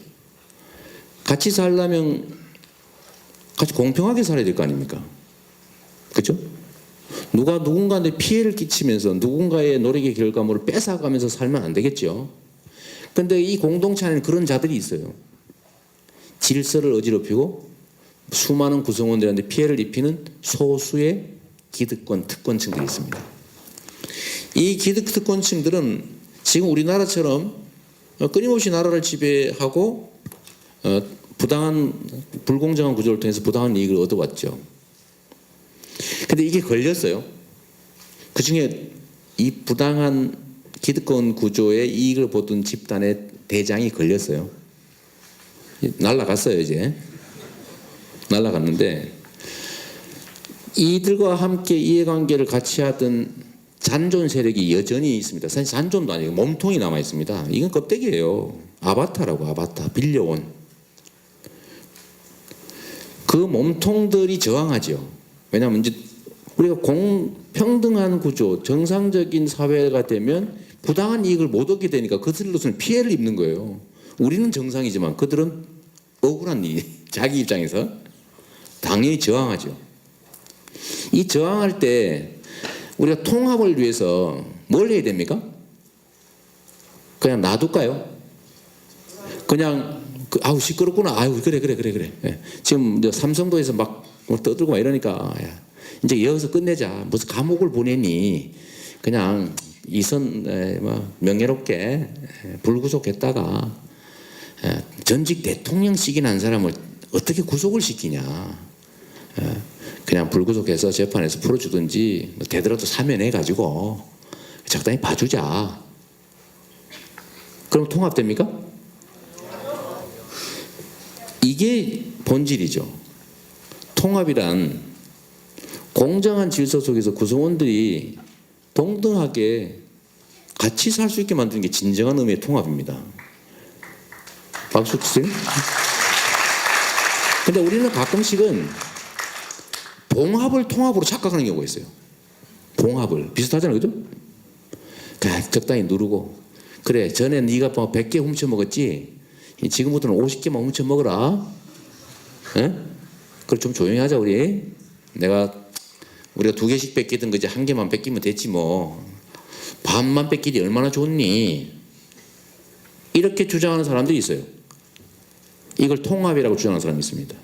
같이 살려면 같이 공평하게 살아야 될 거 아닙니까? 그렇죠? 누가 누군가한테 피해를 끼치면서 누군가의 노력의 결과물을 뺏어가면서 살면 안 되겠죠. 그런데 이 공동체 안에 그런 자들이 있어요. 질서를 어지럽히고 수많은 구성원들한테 피해를 입히는 소수의 기득권, 특권층들이 있습니다. 이 기득특권층들은 지금 우리나라처럼 끊임없이 나라를 지배하고 부당한 불공정한 구조를 통해서 부당한 이익을 얻어왔죠. 근데 이게 걸렸어요. 그중에 이 부당한 기득권 구조에 이익을 보던 집단의 대장이 걸렸어요. 날라갔어요. 이제 날라갔는데, 이들과 함께 이해관계를 같이 하던 잔존 세력이 여전히 있습니다. 사실 잔존도 아니고 몸통이 남아 있습니다. 이건 껍데기예요. 아바타라고, 아바타, 빌려온. 그 몸통들이 저항하죠. 왜냐하면 이제 우리가 공평등한 구조, 정상적인 사회가 되면 부당한 이익을 못 얻게 되니까 그들로서는 피해를 입는 거예요. 우리는 정상이지만 그들은 억울한 일, 자기 입장에서 당연히 저항하죠. 이 저항할 때 우리가 통합을 위해서 뭘 해야 됩니까? 그냥 놔둘까요? 그냥 아우 시끄럽구나. 아유 그래. 예. 지금 삼성도에서 막 떠들고 막 이러니까 야, 이제 여기서 끝내자. 무슨 감옥을 보내니? 그냥 이선 명예롭게 불구속했다가 전직 대통령직이 난 사람을 어떻게 구속을 시키냐? 그냥 불구속해서 재판에서 풀어주든지 되더라도 사면해가지고 적당히 봐주자. 그럼 통합됩니까? 이게 본질이죠. 통합이란 공정한 질서 속에서 구성원들이 동등하게 같이 살 수 있게 만드는 게 진정한 의미의 통합입니다. 박수 주세요. 근데 우리는 가끔씩은 봉합을 통합으로 착각하는 경우가 있어요. 봉합을. 비슷하잖아요. 그죠? 그냥 적당히 누르고, 그래 전에 네가 100개 훔쳐 먹었지? 지금부터는 50개만 훔쳐 먹어라. 에? 그걸 좀 조용히 하자 우리. 우리가 2개씩 뺏기든 그지 1개만 뺏기면 됐지 뭐. 반만 뺏기지 얼마나 좋니? 이렇게 주장하는 사람들이 있어요. 이걸 통합이라고 주장하는 사람이 있습니다.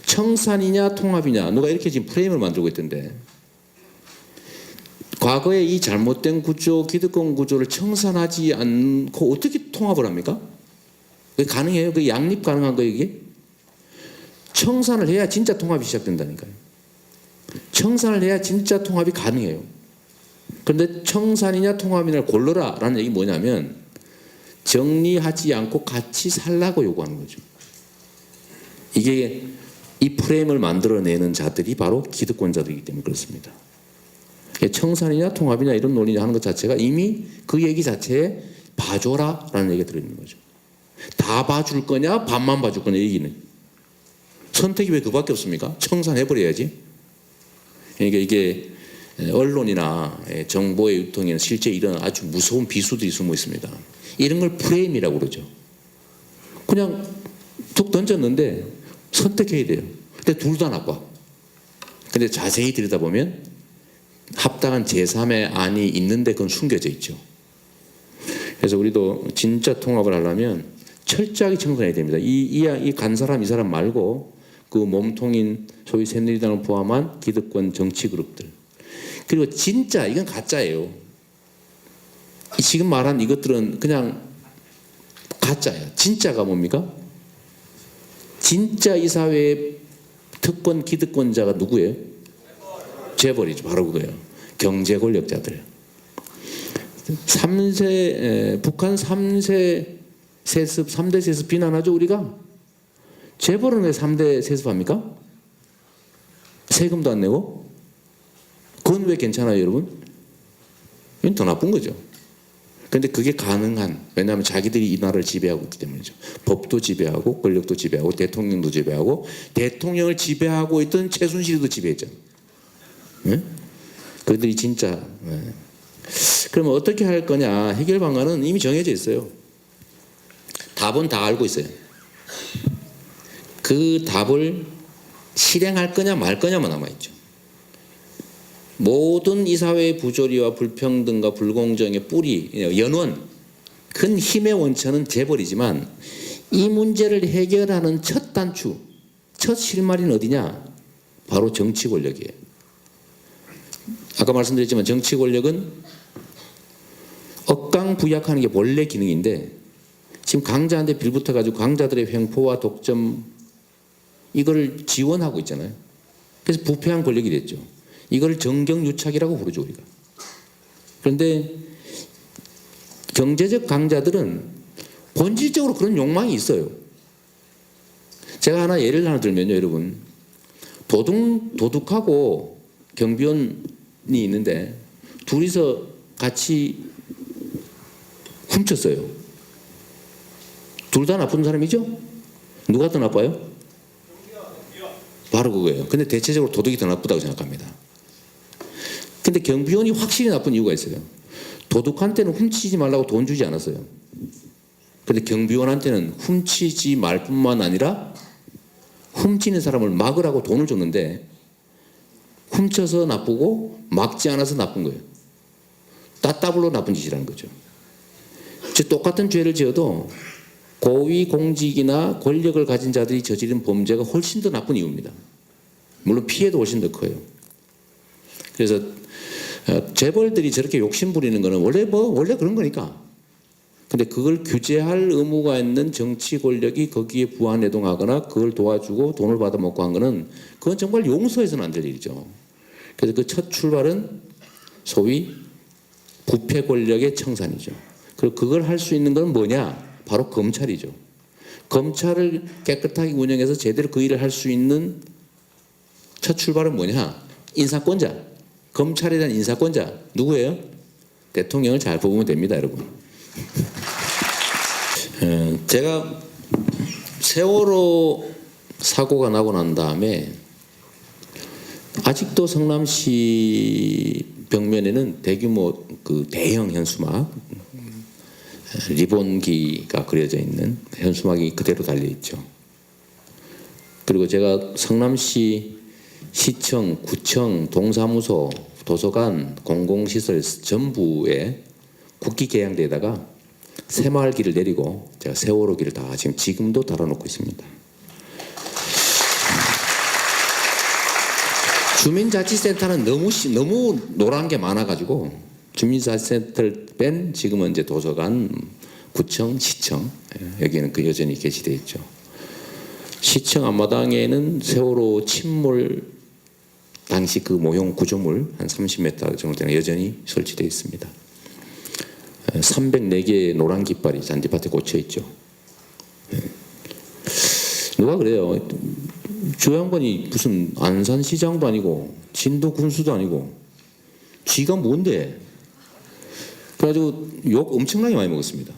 청산이냐 통합이냐 누가 이렇게 지금 프레임을 만들고 있던데, 과거에 이 잘못된 구조, 기득권 구조를 청산하지 않고 어떻게 통합을 합니까? 그게 가능해요? 그게 양립 가능한 거예요 이게? 청산을 해야 진짜 통합이 시작된다니까요. 청산을 해야 진짜 통합이 가능해요. 그런데 청산이냐 통합이냐 골라라 라는 얘기 뭐냐면 정리하지 않고 같이 살라고 요구하는 거죠. 이게 이 프레임을 만들어내는 자들이 바로 기득권자들이기 때문에 그렇습니다. 청산이냐 통합이냐 이런 논의를 하는 것 자체가 이미 그 얘기 자체에 봐줘라 라는 얘기가 들어있는 거죠. 다 봐줄 거냐 반만 봐줄 거냐 얘기는. 선택이 왜 그밖에 없습니까? 청산해버려야지. 그러니까 이게 언론이나 정보의 유통에는 실제 이런 아주 무서운 비수들이 숨어 있습니다. 이런 걸 프레임이라고 그러죠. 그냥 툭 던졌는데 선택해야 돼요. 근데 둘 다 나빠. 근데 자세히 들여다보면 합당한 제3의 안이 있는데 그건 숨겨져 있죠. 그래서 우리도 진짜 통합을 하려면 철저하게 청산해야 됩니다. 이 간 사람 이 사람 말고 그 몸통인 소위 새누리당을 포함한 기득권 정치 그룹들. 그리고 진짜 이건 가짜예요. 지금 말한 이것들은 그냥 가짜야. 진짜가 뭡니까? 진짜 이 사회의 특권 기득권자가 누구예요? 재벌이죠. 바로 그거예요. 경제 권력자들. 북한 3대 세습 비난하죠 우리가? 재벌은 왜 3대 세습합니까? 세금도 안 내고? 그건 왜 괜찮아요 여러분? 이건 더 나쁜 거죠. 그런데 그게 가능한, 왜냐하면 자기들이 이 나라를 지배하고 있기 때문이죠. 법도 지배하고 권력도 지배하고 대통령도 지배하고, 대통령을 지배하고 있던 최순실도 지배했죠. 네? 그들이 진짜. 네. 그러면 어떻게 할 거냐? 해결 방안은 이미 정해져 있어요. 답은 다 알고 있어요. 그 답을 실행할 거냐 말 거냐만 남아있죠. 모든 이 사회의 부조리와 불평등과 불공정의 뿌리, 연원, 큰 힘의 원천은 재벌이지만 이 문제를 해결하는 첫 단추, 첫 실마리는 어디냐? 바로 정치 권력이에요. 아까 말씀드렸지만 정치 권력은 억강부약하는 게 원래 기능인데 지금 강자한테 빌붙어가지고 강자들의 횡포와 독점 이걸 지원하고 있잖아요. 그래서 부패한 권력이 됐죠. 이걸 정경유착이라고 부르죠 우리가. 그런데 경제적 강자들은 본질적으로 그런 욕망이 있어요. 제가 예를 하나 들면요 여러분, 도둑하고 경비원이 있는데 둘이서 같이 훔쳤어요. 둘 다 나쁜 사람이죠? 누가 더 나빠요? 바로 그거예요. 근데 대체적으로 도둑이 더 나쁘다고 생각합니다. 근데 경비원이 확실히 나쁜 이유가 있어요. 도둑한테는 훔치지 말라고 돈 주지 않았어요. 근데 경비원한테는 훔치지 말 뿐만 아니라 훔치는 사람을 막으라고 돈을 줬는데 훔쳐서 나쁘고 막지 않아서 나쁜 거예요. 따따블로 나쁜 짓이라는 거죠. 즉 똑같은 죄를 지어도 고위 공직이나 권력을 가진 자들이 저지른 범죄가 훨씬 더 나쁜 이유입니다. 물론 피해도 훨씬 더 커요. 그래서 재벌들이 저렇게 욕심 부리는 거는 원래 그런 거니까. 근데 그걸 규제할 의무가 있는 정치 권력이 거기에 부안해동하거나 그걸 도와주고 돈을 받아먹고 한 거는 그건 정말 용서해서는 안 될 일이죠. 그래서 그 첫 출발은 소위 부패 권력의 청산이죠. 그리고 그걸 할 수 있는 건 뭐냐? 바로 검찰이죠. 검찰을 깨끗하게 운영해서 제대로 그 일을 할 수 있는 첫 출발은 뭐냐? 인사권자. 검찰에 대한 인사권자. 누구예요? 대통령을 잘 뽑으면 됩니다, 여러분. 제가 세월호 사고가 나고 난 다음에 아직도 성남시 벽면에는 대규모 그 대형 현수막 리본기가 그려져 있는 현수막이 그대로 달려 있죠. 그리고 제가 성남시 시청, 구청, 동사무소, 도서관, 공공시설 전부에 국기 개양대에다가 새마을길을 내리고 제가 세월호길을 다 지금도 달아놓고 있습니다. 주민자치센터는 너무 노란 게 많아가지고 주민자치센터를 뺀 지금은 이제 도서관, 구청, 시청 여기는 그 여전히 게시되어 있죠. 시청 앞마당에는 세월호 침몰 당시 그 모형 구조물 한 30m 정도 되는 여전히 설치되어 있습니다. 304개의 노란 깃발이 잔디밭에 꽂혀 있죠. 누가 그래요? 조 양반이 무슨 안산시장도 아니고 진도 군수도 아니고 쥐가 뭔데? 그래가지고 욕 엄청나게 많이 먹었습니다.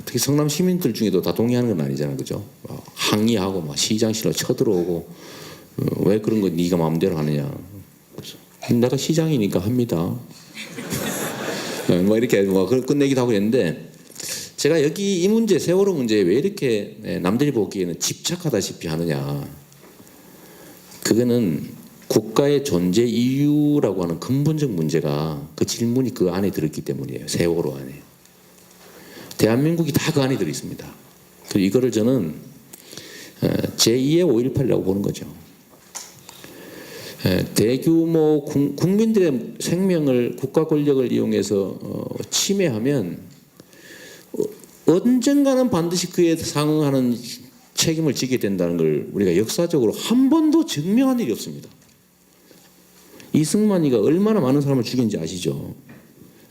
특히 성남 시민들 중에도 다 동의하는 건 아니잖아요, 그죠? 항의하고 막 시장실로 쳐들어오고 왜 그런 거 네가 마음대로 하느냐. 그래서 내가 시장이니까 합니다. 뭐 이렇게 뭐 끝내기도 하고 했는데 제가 여기 이 문제 세월호 문제에 왜 이렇게 남들이 보기에는 집착하다시피 하느냐. 그거는 국가의 존재 이유라고 하는 근본적 문제가 그 질문이 그 안에 들었기 때문이에요. 세월호 안에. 대한민국이 다 그 안에 들어 있습니다. 그리고 이거를 저는 제2의 5.18이라고 보는 거죠. 대규모 국민들의 생명을 국가 권력을 이용해서 침해하면 언젠가는 반드시 그에 상응하는 책임을 지게 된다는 걸 우리가 역사적으로 한 번도 증명한 일이 없습니다. 이승만이가 얼마나 많은 사람을 죽인지 아시죠?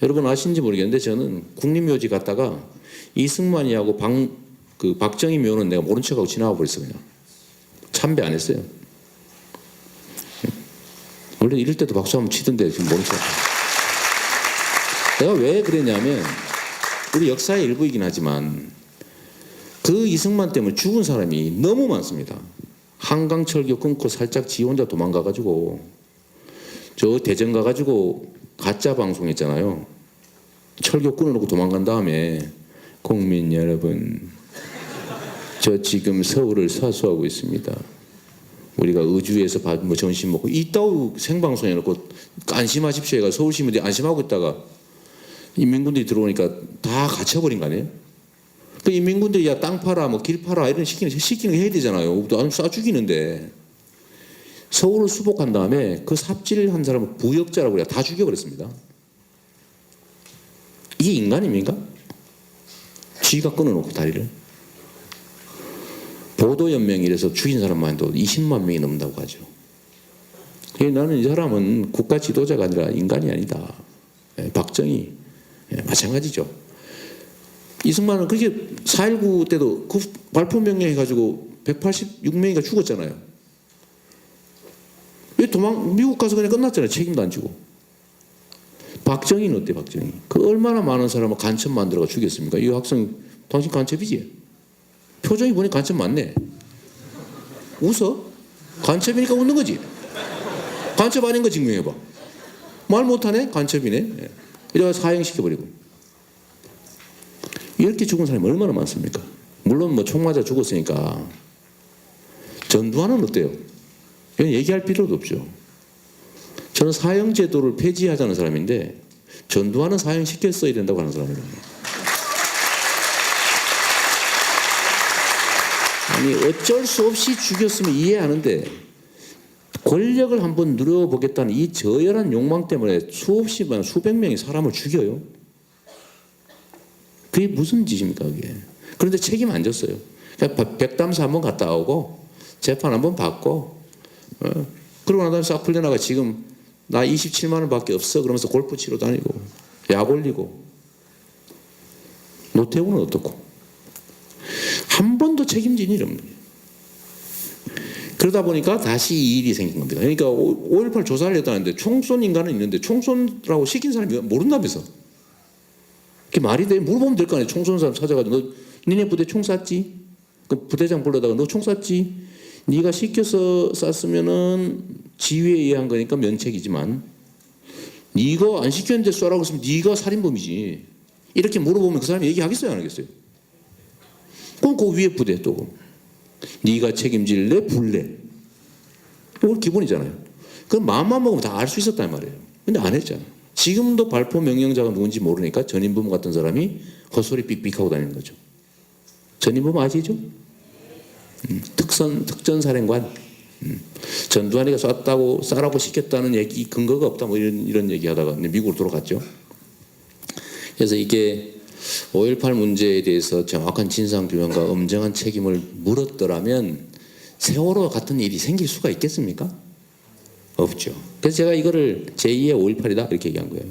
여러분 아시는지 모르겠는데 저는 국립묘지 갔다가 이승만이하고 박정희 묘는 내가 모른 척하고 지나가 버렸어. 그냥 참배 안 했어요. 원래 이럴 때도 박수 한번 치던데 지금 모른 척. 내가 왜 그랬냐면 우리 역사의 일부이긴 하지만 그 이승만 때문에 죽은 사람이 너무 많습니다. 한강철교 끊고 살짝 지 혼자 도망가가지고 저 대전 가가지고 가짜 방송했잖아요. 철교 끊어놓고 도망간 다음에 국민 여러분 저 지금 서울을 사수하고 있습니다. 우리가 의주에서 뭐 점심 먹고 이따위 생방송 해놓고 안심하십시오 해가 서울시민들이 안심하고 있다가 인민군들이 들어오니까 다 갇혀버린 거 아니에요? 그 인민군들이 야 땅 팔아 뭐 길 팔아 이런 시키는 거 해야 되잖아요. 아주 싸 죽이는데 서울을 수복한 다음에 그 삽질한 사람을 부역자라고 그래 다 죽여버렸습니다. 이게 인간입니까? 쥐가 끊어놓고 다리를. 보도연맹이 이래서 죽인 사람만 해도 20만 명이 넘는다고 하죠. 나는 이 사람은 국가 지도자가 아니라 인간이 아니다. 박정희 마찬가지죠. 이승만은 그렇게 4.19 때도 그 발포 명령해가지고 186명이가 죽었잖아요. 왜 미국 가서 그냥 끝났잖아요. 책임도 안 지고. 박정희는 어때 박정희? 그 얼마나 많은 사람을 간첩 만들어가 죽였습니까? 이 학생 당신 간첩이지? 표정이 보니 간첩 맞네. 웃어? 간첩이니까 웃는 거지. 간첩 아닌 거 증명해봐. 말 못하네? 간첩이네. 이래가 사형시켜버리고. 이렇게 죽은 사람이 얼마나 많습니까? 물론 뭐 총 맞아 죽었으니까. 전두환은 어때요? 이건 얘기할 필요도 없죠. 저는 사형제도를 폐지하자는 사람인데 전두환은 사형시켰어야 된다고 하는 사람이에요. 아니 어쩔 수 없이 죽였으면 이해하는데 권력을 한번 누려보겠다는 이 저열한 욕망 때문에 수백 명의 사람을 죽여요. 그게 무슨 짓입니까 그게. 그런데 책임 안 졌어요. 그러니까 백담사 한번 갔다 오고 재판 한번 받고 그러고 난 다음에 싹 풀려나가 지금 나 27만 원밖에 없어 그러면서 골프 치러 다니고 약 올리고. 노태우는 어떻고 한 번도 책임진 일이 없는 거예요. 그러다 보니까 다시 이 일이 생긴 겁니다. 그러니까 5.18 조사를 했다는데 총쏜 인간은 있는데 총쏜라고 시킨 사람이 모른다면서. 그게 말이 돼? 물어보면 될 거 아니에요. 총 쏜 사람 찾아가지고 너 니네 부대 총 쐈지? 그 부대장 불러다가 너 총 쐈지? 네가 시켜서 쐈으면은 지휘에 의한 거니까 면책이지만 네가 안 시켰는데 쏘라고 했으면 네가 살인범이지. 이렇게 물어보면 그 사람이 얘기하겠어요 안 하겠어요? 그럼 그 위에 부대 또 네가 책임질래 불래? 이거 기본이잖아요. 그럼 마음만 먹으면 다 알 수 있었단 말이에요. 근데 안 했잖아요. 지금도 발포 명령자가 누군지 모르니까 전인범 같은 사람이 헛소리 삑삑하고 다니는 거죠. 전인범 아시죠? 특전사령관. 전두환이가 쐈라고 시켰다는 얘기 근거가 없다 뭐 이런 얘기하다가 미국으로 돌아갔죠. 그래서 이게 5.18 문제에 대해서 정확한 진상규명과 엄정한 책임을 물었더라면 세월호 같은 일이 생길 수가 있겠습니까? 없죠. 그래서 제가 이거를 제2의 5.18이다 이렇게 얘기한 거예요.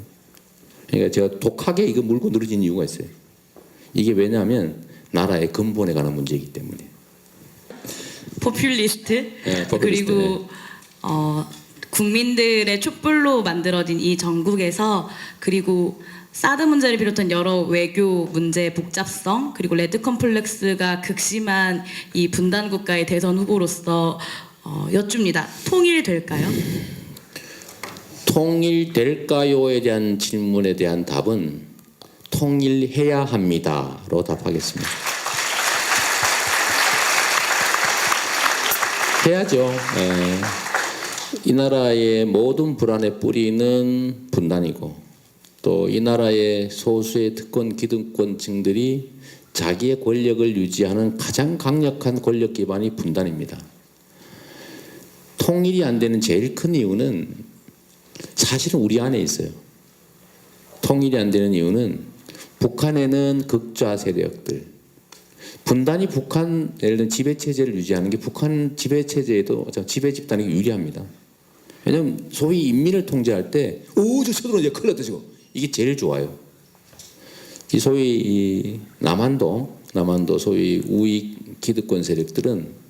그러니까 제가 독하게 이거 물고 늘어진 이유가 있어요. 이게 왜냐하면 나라의 근본에 관한 문제이기 때문에. 포퓰리스트, 네, 포퓰리스트. 그리고 국민들의 촛불로 만들어진 이 전국에서 그리고 사드 문제를 비롯한 여러 외교 문제의 복잡성 그리고 레드 컴플렉스가 극심한 이 분단 국가의 대선 후보로서 여쭙니다. 통일될까요? 통일될까요에 대한 질문에 대한 답은 통일해야 합니다로 답하겠습니다. 해야죠. 이 나라의 모든 불안의 뿌리는 분단이고 또 이 나라의 소수의 특권 기득권층들이 자기의 권력을 유지하는 가장 강력한 권력 기반이 분단입니다. 통일이 안 되는 제일 큰 이유는 사실은 우리 안에 있어요. 통일이 안 되는 이유는 북한에는 극좌 세력들, 분단이 북한 예를 들면 지배 체제를 유지하는 게 북한 지배 체제에도 지배 집단이 유리합니다. 왜냐하면 소위 인민을 통제할 때 저 쳐들어 이제 큰일 났다 지금 이게 제일 좋아요. 이 소위 이 남한도 소위 우익 기득권 세력들은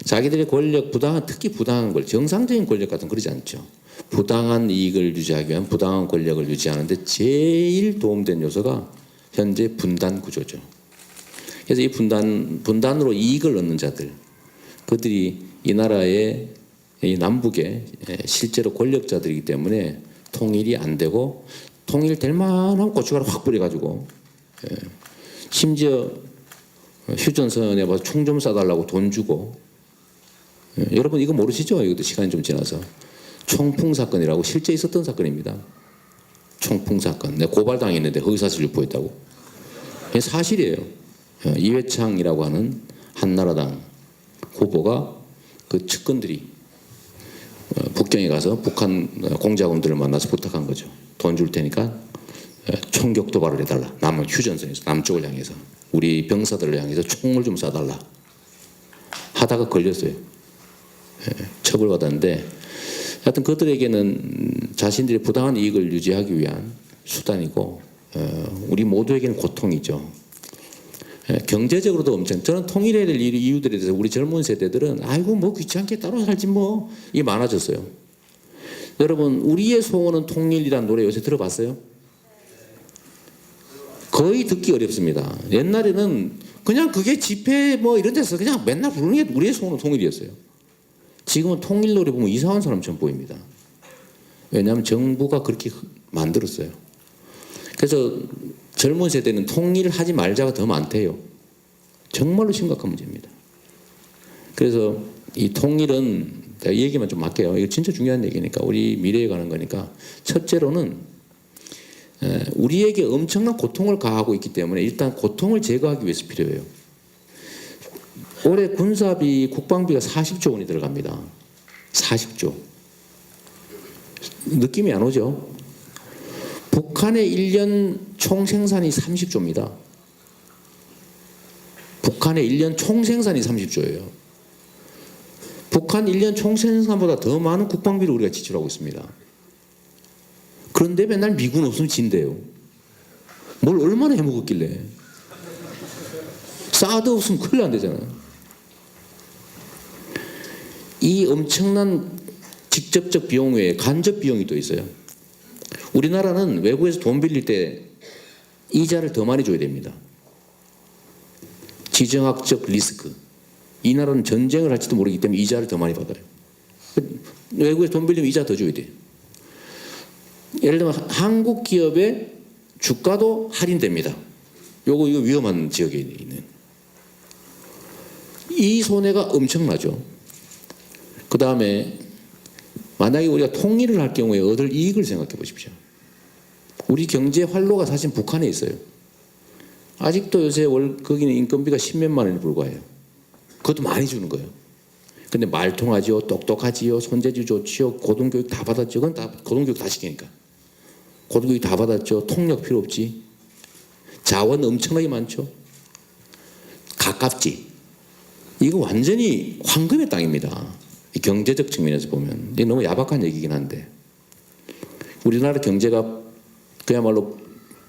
자기들의 권력 특히 부당한 권력, 정상적인 권력 같은 그러지 않죠. 부당한 이익을 유지하기 위한 부당한 권력을 유지하는데 제일 도움된 요소가 현재 분단 구조죠. 그래서 이 분단으로 이익을 얻는 자들, 그들이 이 나라의 이 남북의 실제로 권력자들이기 때문에 통일이 안 되고 통일될 만한 고춧가루 확 뿌려가지고 심지어 휴전선에 뭐 총 좀 쏴달라고 돈 주고 여러분 이거 모르시죠? 이것도 시간이 좀 지나서 총풍 사건이라고 실제 있었던 사건입니다. 총풍 사건. 내가 고발당했는데 허위사실 유포했다고. 이게 사실이에요. 이회창이라고 하는 한나라당 후보가 그 측근들이 북경에 가서 북한 공작원들을 만나서 부탁한 거죠. 돈 줄 테니까 총격 도발을 해달라. 남은 휴전선에서 남쪽을 향해서 우리 병사들을 향해서 총을 좀 쏴달라. 하다가 걸렸어요. 처벌받았는데 하여튼 그들에게는 자신들의 부당한 이익을 유지하기 위한 수단이고 우리 모두에게는 고통이죠. 경제적으로도 엄청 저는 통일해야 될 이유들에 대해서 우리 젊은 세대들은 아이고 뭐 귀찮게 따로 살지 뭐 이게 많아졌어요. 여러분 우리의 소원은 통일이라는 노래 요새 들어봤어요? 거의 듣기 어렵습니다. 옛날에는 그냥 그게 집회 뭐 이런 데서 그냥 맨날 부르는 게 우리의 소원은 통일이었어요. 지금은 통일 노래 보면 이상한 사람처럼 보입니다. 왜냐하면 정부가 그렇게 만들었어요. 그래서 젊은 세대는 통일하지 말자가 더 많대요. 정말로 심각한 문제입니다. 그래서 이 통일은 제가 이 얘기만 좀 할게요. 이거 진짜 중요한 얘기니까 우리 미래에 가는 거니까 첫째로는 우리에게 엄청난 고통을 가하고 있기 때문에 일단 고통을 제거하기 위해서 필요해요. 올해 군사비 국방비가 40조 원이 들어갑니다. 40조. 느낌이 안 오죠? 북한의 1년 총생산이 30조입니다. 북한의 1년 총생산이 30조예요. 북한 1년 총생산보다 더 많은 국방비를 우리가 지출하고 있습니다. 그런데 맨날 미군 없으면 진대요. 뭘 얼마나 해먹었길래. 사드 없으면 큰일 난대잖아요. 이 엄청난 직접적 비용 외에 간접 비용이 또 있어요. 우리나라는 외국에서 돈 빌릴 때 이자를 더 많이 줘야 됩니다. 지정학적 리스크. 이 나라는 전쟁을 할지도 모르기 때문에 이자를 더 많이 받아요. 외국에서 돈 빌리면 이자 더 줘야 돼요. 예를 들면 한국 기업의 주가도 할인됩니다. 이거 위험한 지역에 있는. 이 손해가 엄청나죠. 그 다음에 만약에 우리가 통일을 할 경우에 얻을 이익을 생각해 보십시오. 우리 경제 활로가 사실 북한에 있어요. 아직도 요새 거기는 인건비가 10몇만 원에 불과해요. 그것도 많이 주는 거예요. 근데 말 통하지요, 똑똑하지요, 손재주 좋지요, 고등교육 다 받았죠. 그건 다 고등교육 다 시키니까. 고등교육 다 받았죠. 통역 필요 없지. 자원 엄청나게 많죠. 가깝지. 이거 완전히 황금의 땅입니다. 경제적 측면에서 보면 이게 너무 야박한 얘기긴 한데 우리나라 경제가 그야말로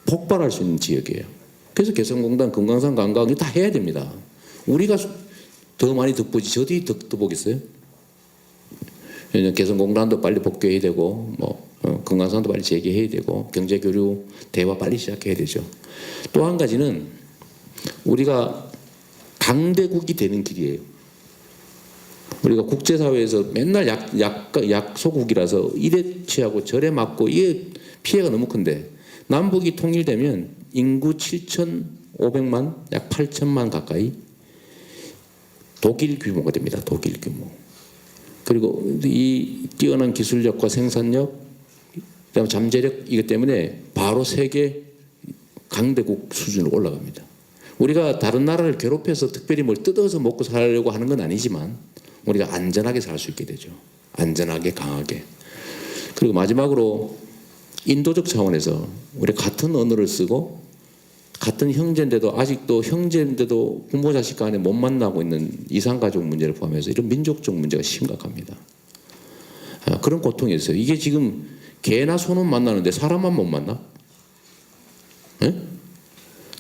폭발할 수 있는 지역이에요. 그래서 개성공단, 금강산 관광 다 해야 됩니다. 우리가 더 많이 득보지 저들이 득보겠어요? 개성공단도 빨리 복귀해야 되고 금강산도 빨리 재개해야 되고 경제교류 대화 빨리 시작해야 되죠. 또 한 가지는 우리가 강대국이 되는 길이에요. 우리가 국제사회에서 맨날 약소국이라서 이래 취하고 저래 맞고 이게 피해가 너무 큰데 남북이 통일되면 인구 7,500만, 약 8천만 가까이 독일 규모가 됩니다. 독일 규모. 그리고 이 뛰어난 기술력과 생산력, 그다음 잠재력 이것 때문에 바로 세계 강대국 수준으로 올라갑니다. 우리가 다른 나라를 괴롭혀서 특별히 뭘 뜯어서 먹고 살려고 하는 건 아니지만 우리가 안전하게 살 수 있게 되죠. 안전하게 강하게. 그리고 마지막으로 인도적 차원에서 우리 같은 언어를 쓰고 같은 형제인데도 아직도 형제인데도 부모 자식 간에 못 만나고 있는 이상가족 문제를 포함해서 이런 민족적 문제가 심각합니다. 그런 고통이 있어요. 이게 지금 개나 소는 만나는데 사람만 못 만나? 네?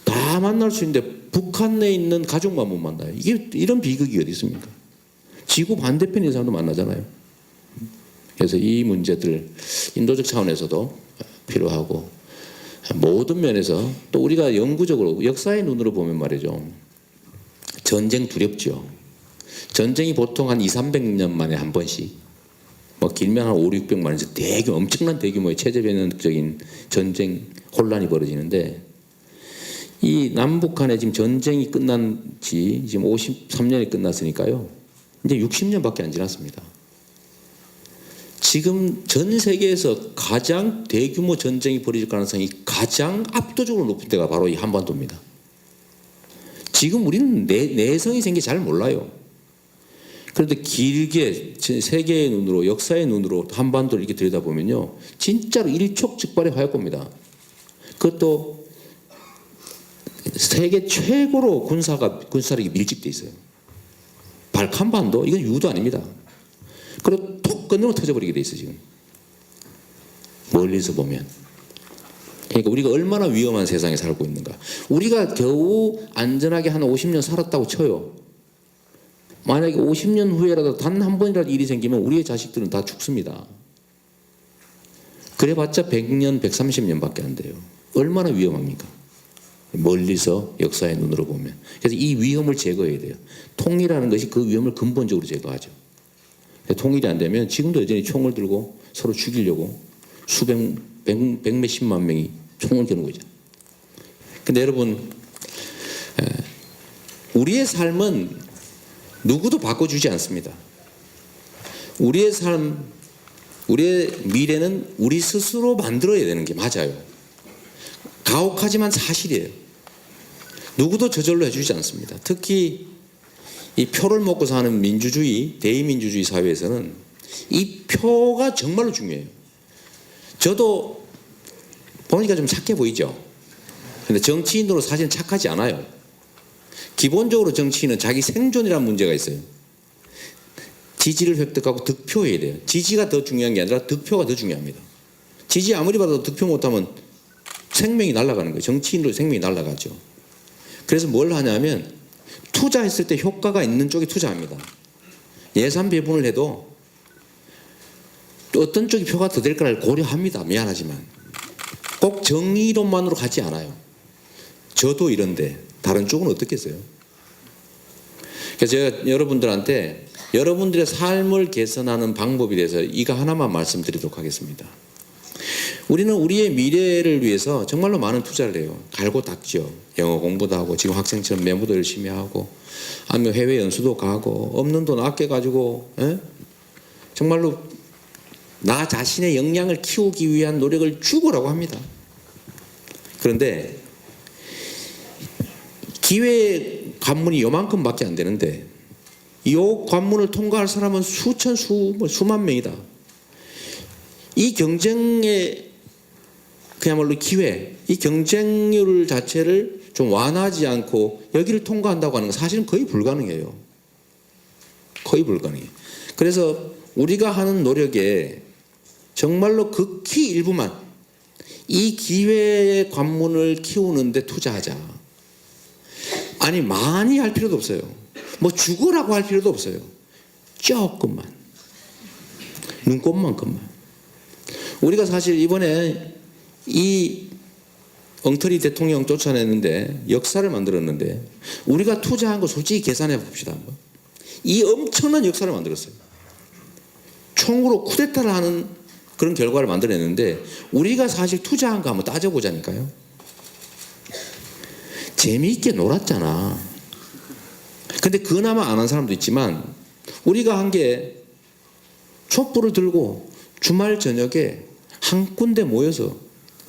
다 만날 수 있는데 북한 내에 있는 가족만 못 만나요. 이게 이런 비극이 어디 있습니까? 지구 반대편인 사람도 만나잖아요. 그래서 이 문제들 인도적 차원에서도 필요하고 모든 면에서 또 우리가 영구적으로 역사의 눈으로 보면 말이죠. 전쟁 두렵죠. 전쟁이 보통 한 200~300년 만에 한 번씩 뭐 길면 한 500~600만 원에서 엄청난 대규모의 체제 변혁적인 전쟁 혼란이 벌어지는데 이 남북 간에 지금 전쟁이 끝난 지 지금 53년이 끝났으니까요. 이제 60년밖에 안 지났습니다. 지금 전 세계에서 가장 대규모 전쟁이 벌어질 가능성이 가장 압도적으로 높은 데가 바로 이 한반도입니다. 지금 우리는 내성이 생겨 잘 몰라요. 그런데 길게 세계의 눈으로 역사의 눈으로 한반도를 이렇게 들여다보면요. 진짜로 일촉즉발의 화약고입니다. 그것도 세계 최고로 군사력이 밀집돼 있어요. 발칸반도 이건 유도 아닙니다. 그리고 톡 끊으면 터져버리게 돼 있어요. 지금 멀리서 보면. 그러니까 우리가 얼마나 위험한 세상에 살고 있는가. 우리가 겨우 안전하게 한 50년 살았다고 쳐요. 만약에 50년 후에라도 단 한 번이라도 일이 생기면 우리의 자식들은 다 죽습니다. 그래봤자 100년, 130년밖에 안 돼요. 얼마나 위험합니까? 멀리서 역사의 눈으로 보면. 그래서 이 위험을 제거해야 돼요. 통일하는 것이 그 위험을 근본적으로 제거하죠. 통일이 안 되면 지금도 여전히 총을 들고 서로 죽이려고 백몇십만 명이 총을 겨누고 있죠. 근데 여러분, 우리의 삶은 누구도 바꿔주지 않습니다. 우리의 삶, 우리의 미래는 우리 스스로 만들어야 되는 게 맞아요. 가혹하지만 사실이에요. 누구도 저절로 해주지 않습니다. 특히 이 표를 먹고 사는 민주주의, 대의민주주의 사회에서는 이 표가 정말로 중요해요. 저도 보니까 좀 착해 보이죠? 근데 정치인으로 사실은 착하지 않아요. 기본적으로 정치인은 자기 생존이라는 문제가 있어요. 지지를 획득하고 득표해야 돼요. 지지가 더 중요한 게 아니라 득표가 더 중요합니다. 지지 아무리 받아도 득표 못하면 생명이 날아가는 거예요. 정치인으로 생명이 날아가죠. 그래서 뭘 하냐면 투자했을 때 효과가 있는 쪽에 투자합니다. 예산 배분을 해도 또 어떤 쪽이 표가 더 될까를 고려합니다. 미안하지만 꼭 정의론만으로 가지 않아요. 저도 이런데 다른 쪽은 어떻겠어요? 그래서 제가 여러분들한테 여러분들의 삶을 개선하는 방법에 대해서 이거 하나만 말씀드리도록 하겠습니다. 우리는 우리의 미래를 위해서 정말로 많은 투자를 해요. 갈고 닦죠. 영어 공부도 하고 지금 학생처럼 메모도 열심히 하고 아니면 해외 연수도 가고 없는 돈 아껴가지고 정말로 나 자신의 역량을 키우기 위한 노력을 죽으라고 합니다. 그런데 기회 관문이 요만큼밖에 안 되는데 이 관문을 통과할 사람은 수만 명이다. 이 경쟁의 그야말로 기회, 이 경쟁률 자체를 좀 완화하지 않고 여기를 통과한다고 하는 건 사실은 거의 불가능해요. 거의 불가능해요. 그래서 우리가 하는 노력에 정말로 극히 일부만 이 기회의 관문을 키우는데 투자하자. 아니 많이 할 필요도 없어요. 뭐 죽으라고 할 필요도 없어요. 조금만. 눈곱만큼만. 우리가 사실 이번에 이 엉터리 대통령 쫓아냈는데 역사를 만들었는데 우리가 투자한 거 솔직히 계산해 봅시다. 한번. 이 엄청난 역사를 만들었어요. 총으로 쿠데타를 하는 그런 결과를 만들어냈는데 우리가 사실 투자한 거 한번 따져보자니까요. 재미있게 놀았잖아. 근데 그나마 안 한 사람도 있지만 우리가 한 게 촛불을 들고 주말 저녁에 한 군데 모여서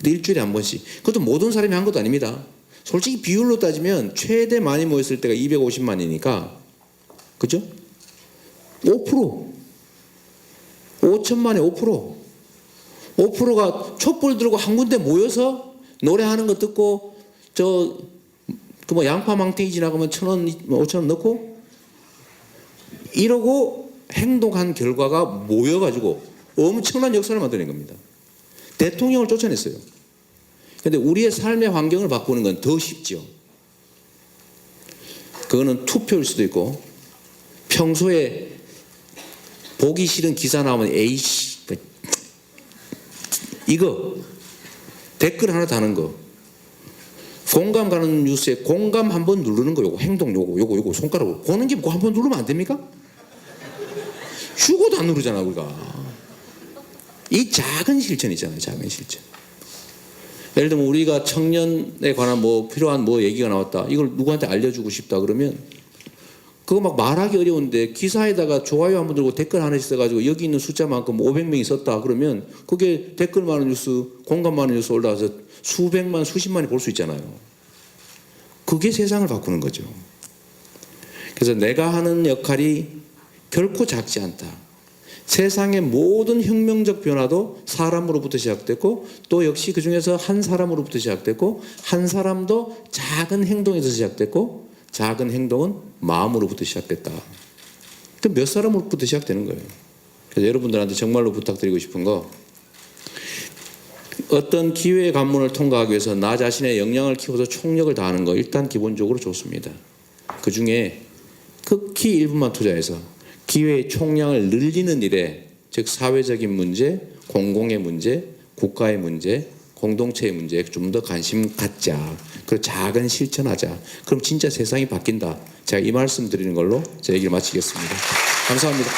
일주일에 한 번씩, 그것도 모든 사람이 한 것도 아닙니다. 솔직히 비율로 따지면 최대 많이 모였을 때가 250만이니까 그죠? 5% 5천만에 5%가 촛불 들고 한 군데 모여서 노래하는 거 듣고 그 뭐 양파 망태기 지나가면 1,000원 5,000원 넣고 이러고 행동한 결과가 모여가지고 엄청난 역사를 만들어낸 겁니다. 대통령을 쫓아냈어요. 그런데 우리의 삶의 환경을 바꾸는 건 더 쉽죠. 그거는 투표일 수도 있고 평소에 보기 싫은 기사 나오면 에이씨 이거 댓글 하나 다는 거, 공감 가는 뉴스에 공감 한번 누르는 거, 요거 행동 요거 손가락으로 보는 게 뭐 한번 누르면 안 됩니까? 죽어도 안 누르잖아 우리가. 이 작은 실천 있잖아요. 작은 실천. 예를 들면 우리가 청년에 관한 뭐 필요한 뭐 얘기가 나왔다, 이걸 누구한테 알려주고 싶다 그러면 그거 막 말하기 어려운데 기사에다가 좋아요 한번 들고 댓글 하나씩 써가지고 여기 있는 숫자만큼 500명이 썼다 그러면 그게 댓글 많은 뉴스, 공감 많은 뉴스 올라와서 수백만 수십만이 볼 수 있잖아요. 그게 세상을 바꾸는 거죠. 그래서 내가 하는 역할이 결코 작지 않다. 세상의 모든 혁명적 변화도 사람으로부터 시작됐고 또 역시 그중에서 한 사람으로부터 시작됐고 한 사람도 작은 행동에서 시작됐고 작은 행동은 마음으로부터 시작됐다. 그 몇 사람으로부터 시작되는 거예요. 그래서 여러분들한테 정말로 부탁드리고 싶은 거, 어떤 기회의 관문을 통과하기 위해서 나 자신의 역량을 키워서 총력을 다하는 거 일단 기본적으로 좋습니다. 그 중에 극히 일부만 투자해서 기회의 총량을 늘리는 일에, 즉 사회적인 문제, 공공의 문제, 국가의 문제, 공동체의 문제에 좀 더 관심 갖자. 그리고 작은 실천하자. 그럼 진짜 세상이 바뀐다. 제가 이 말씀 드리는 걸로 제 얘기를 마치겠습니다. 감사합니다.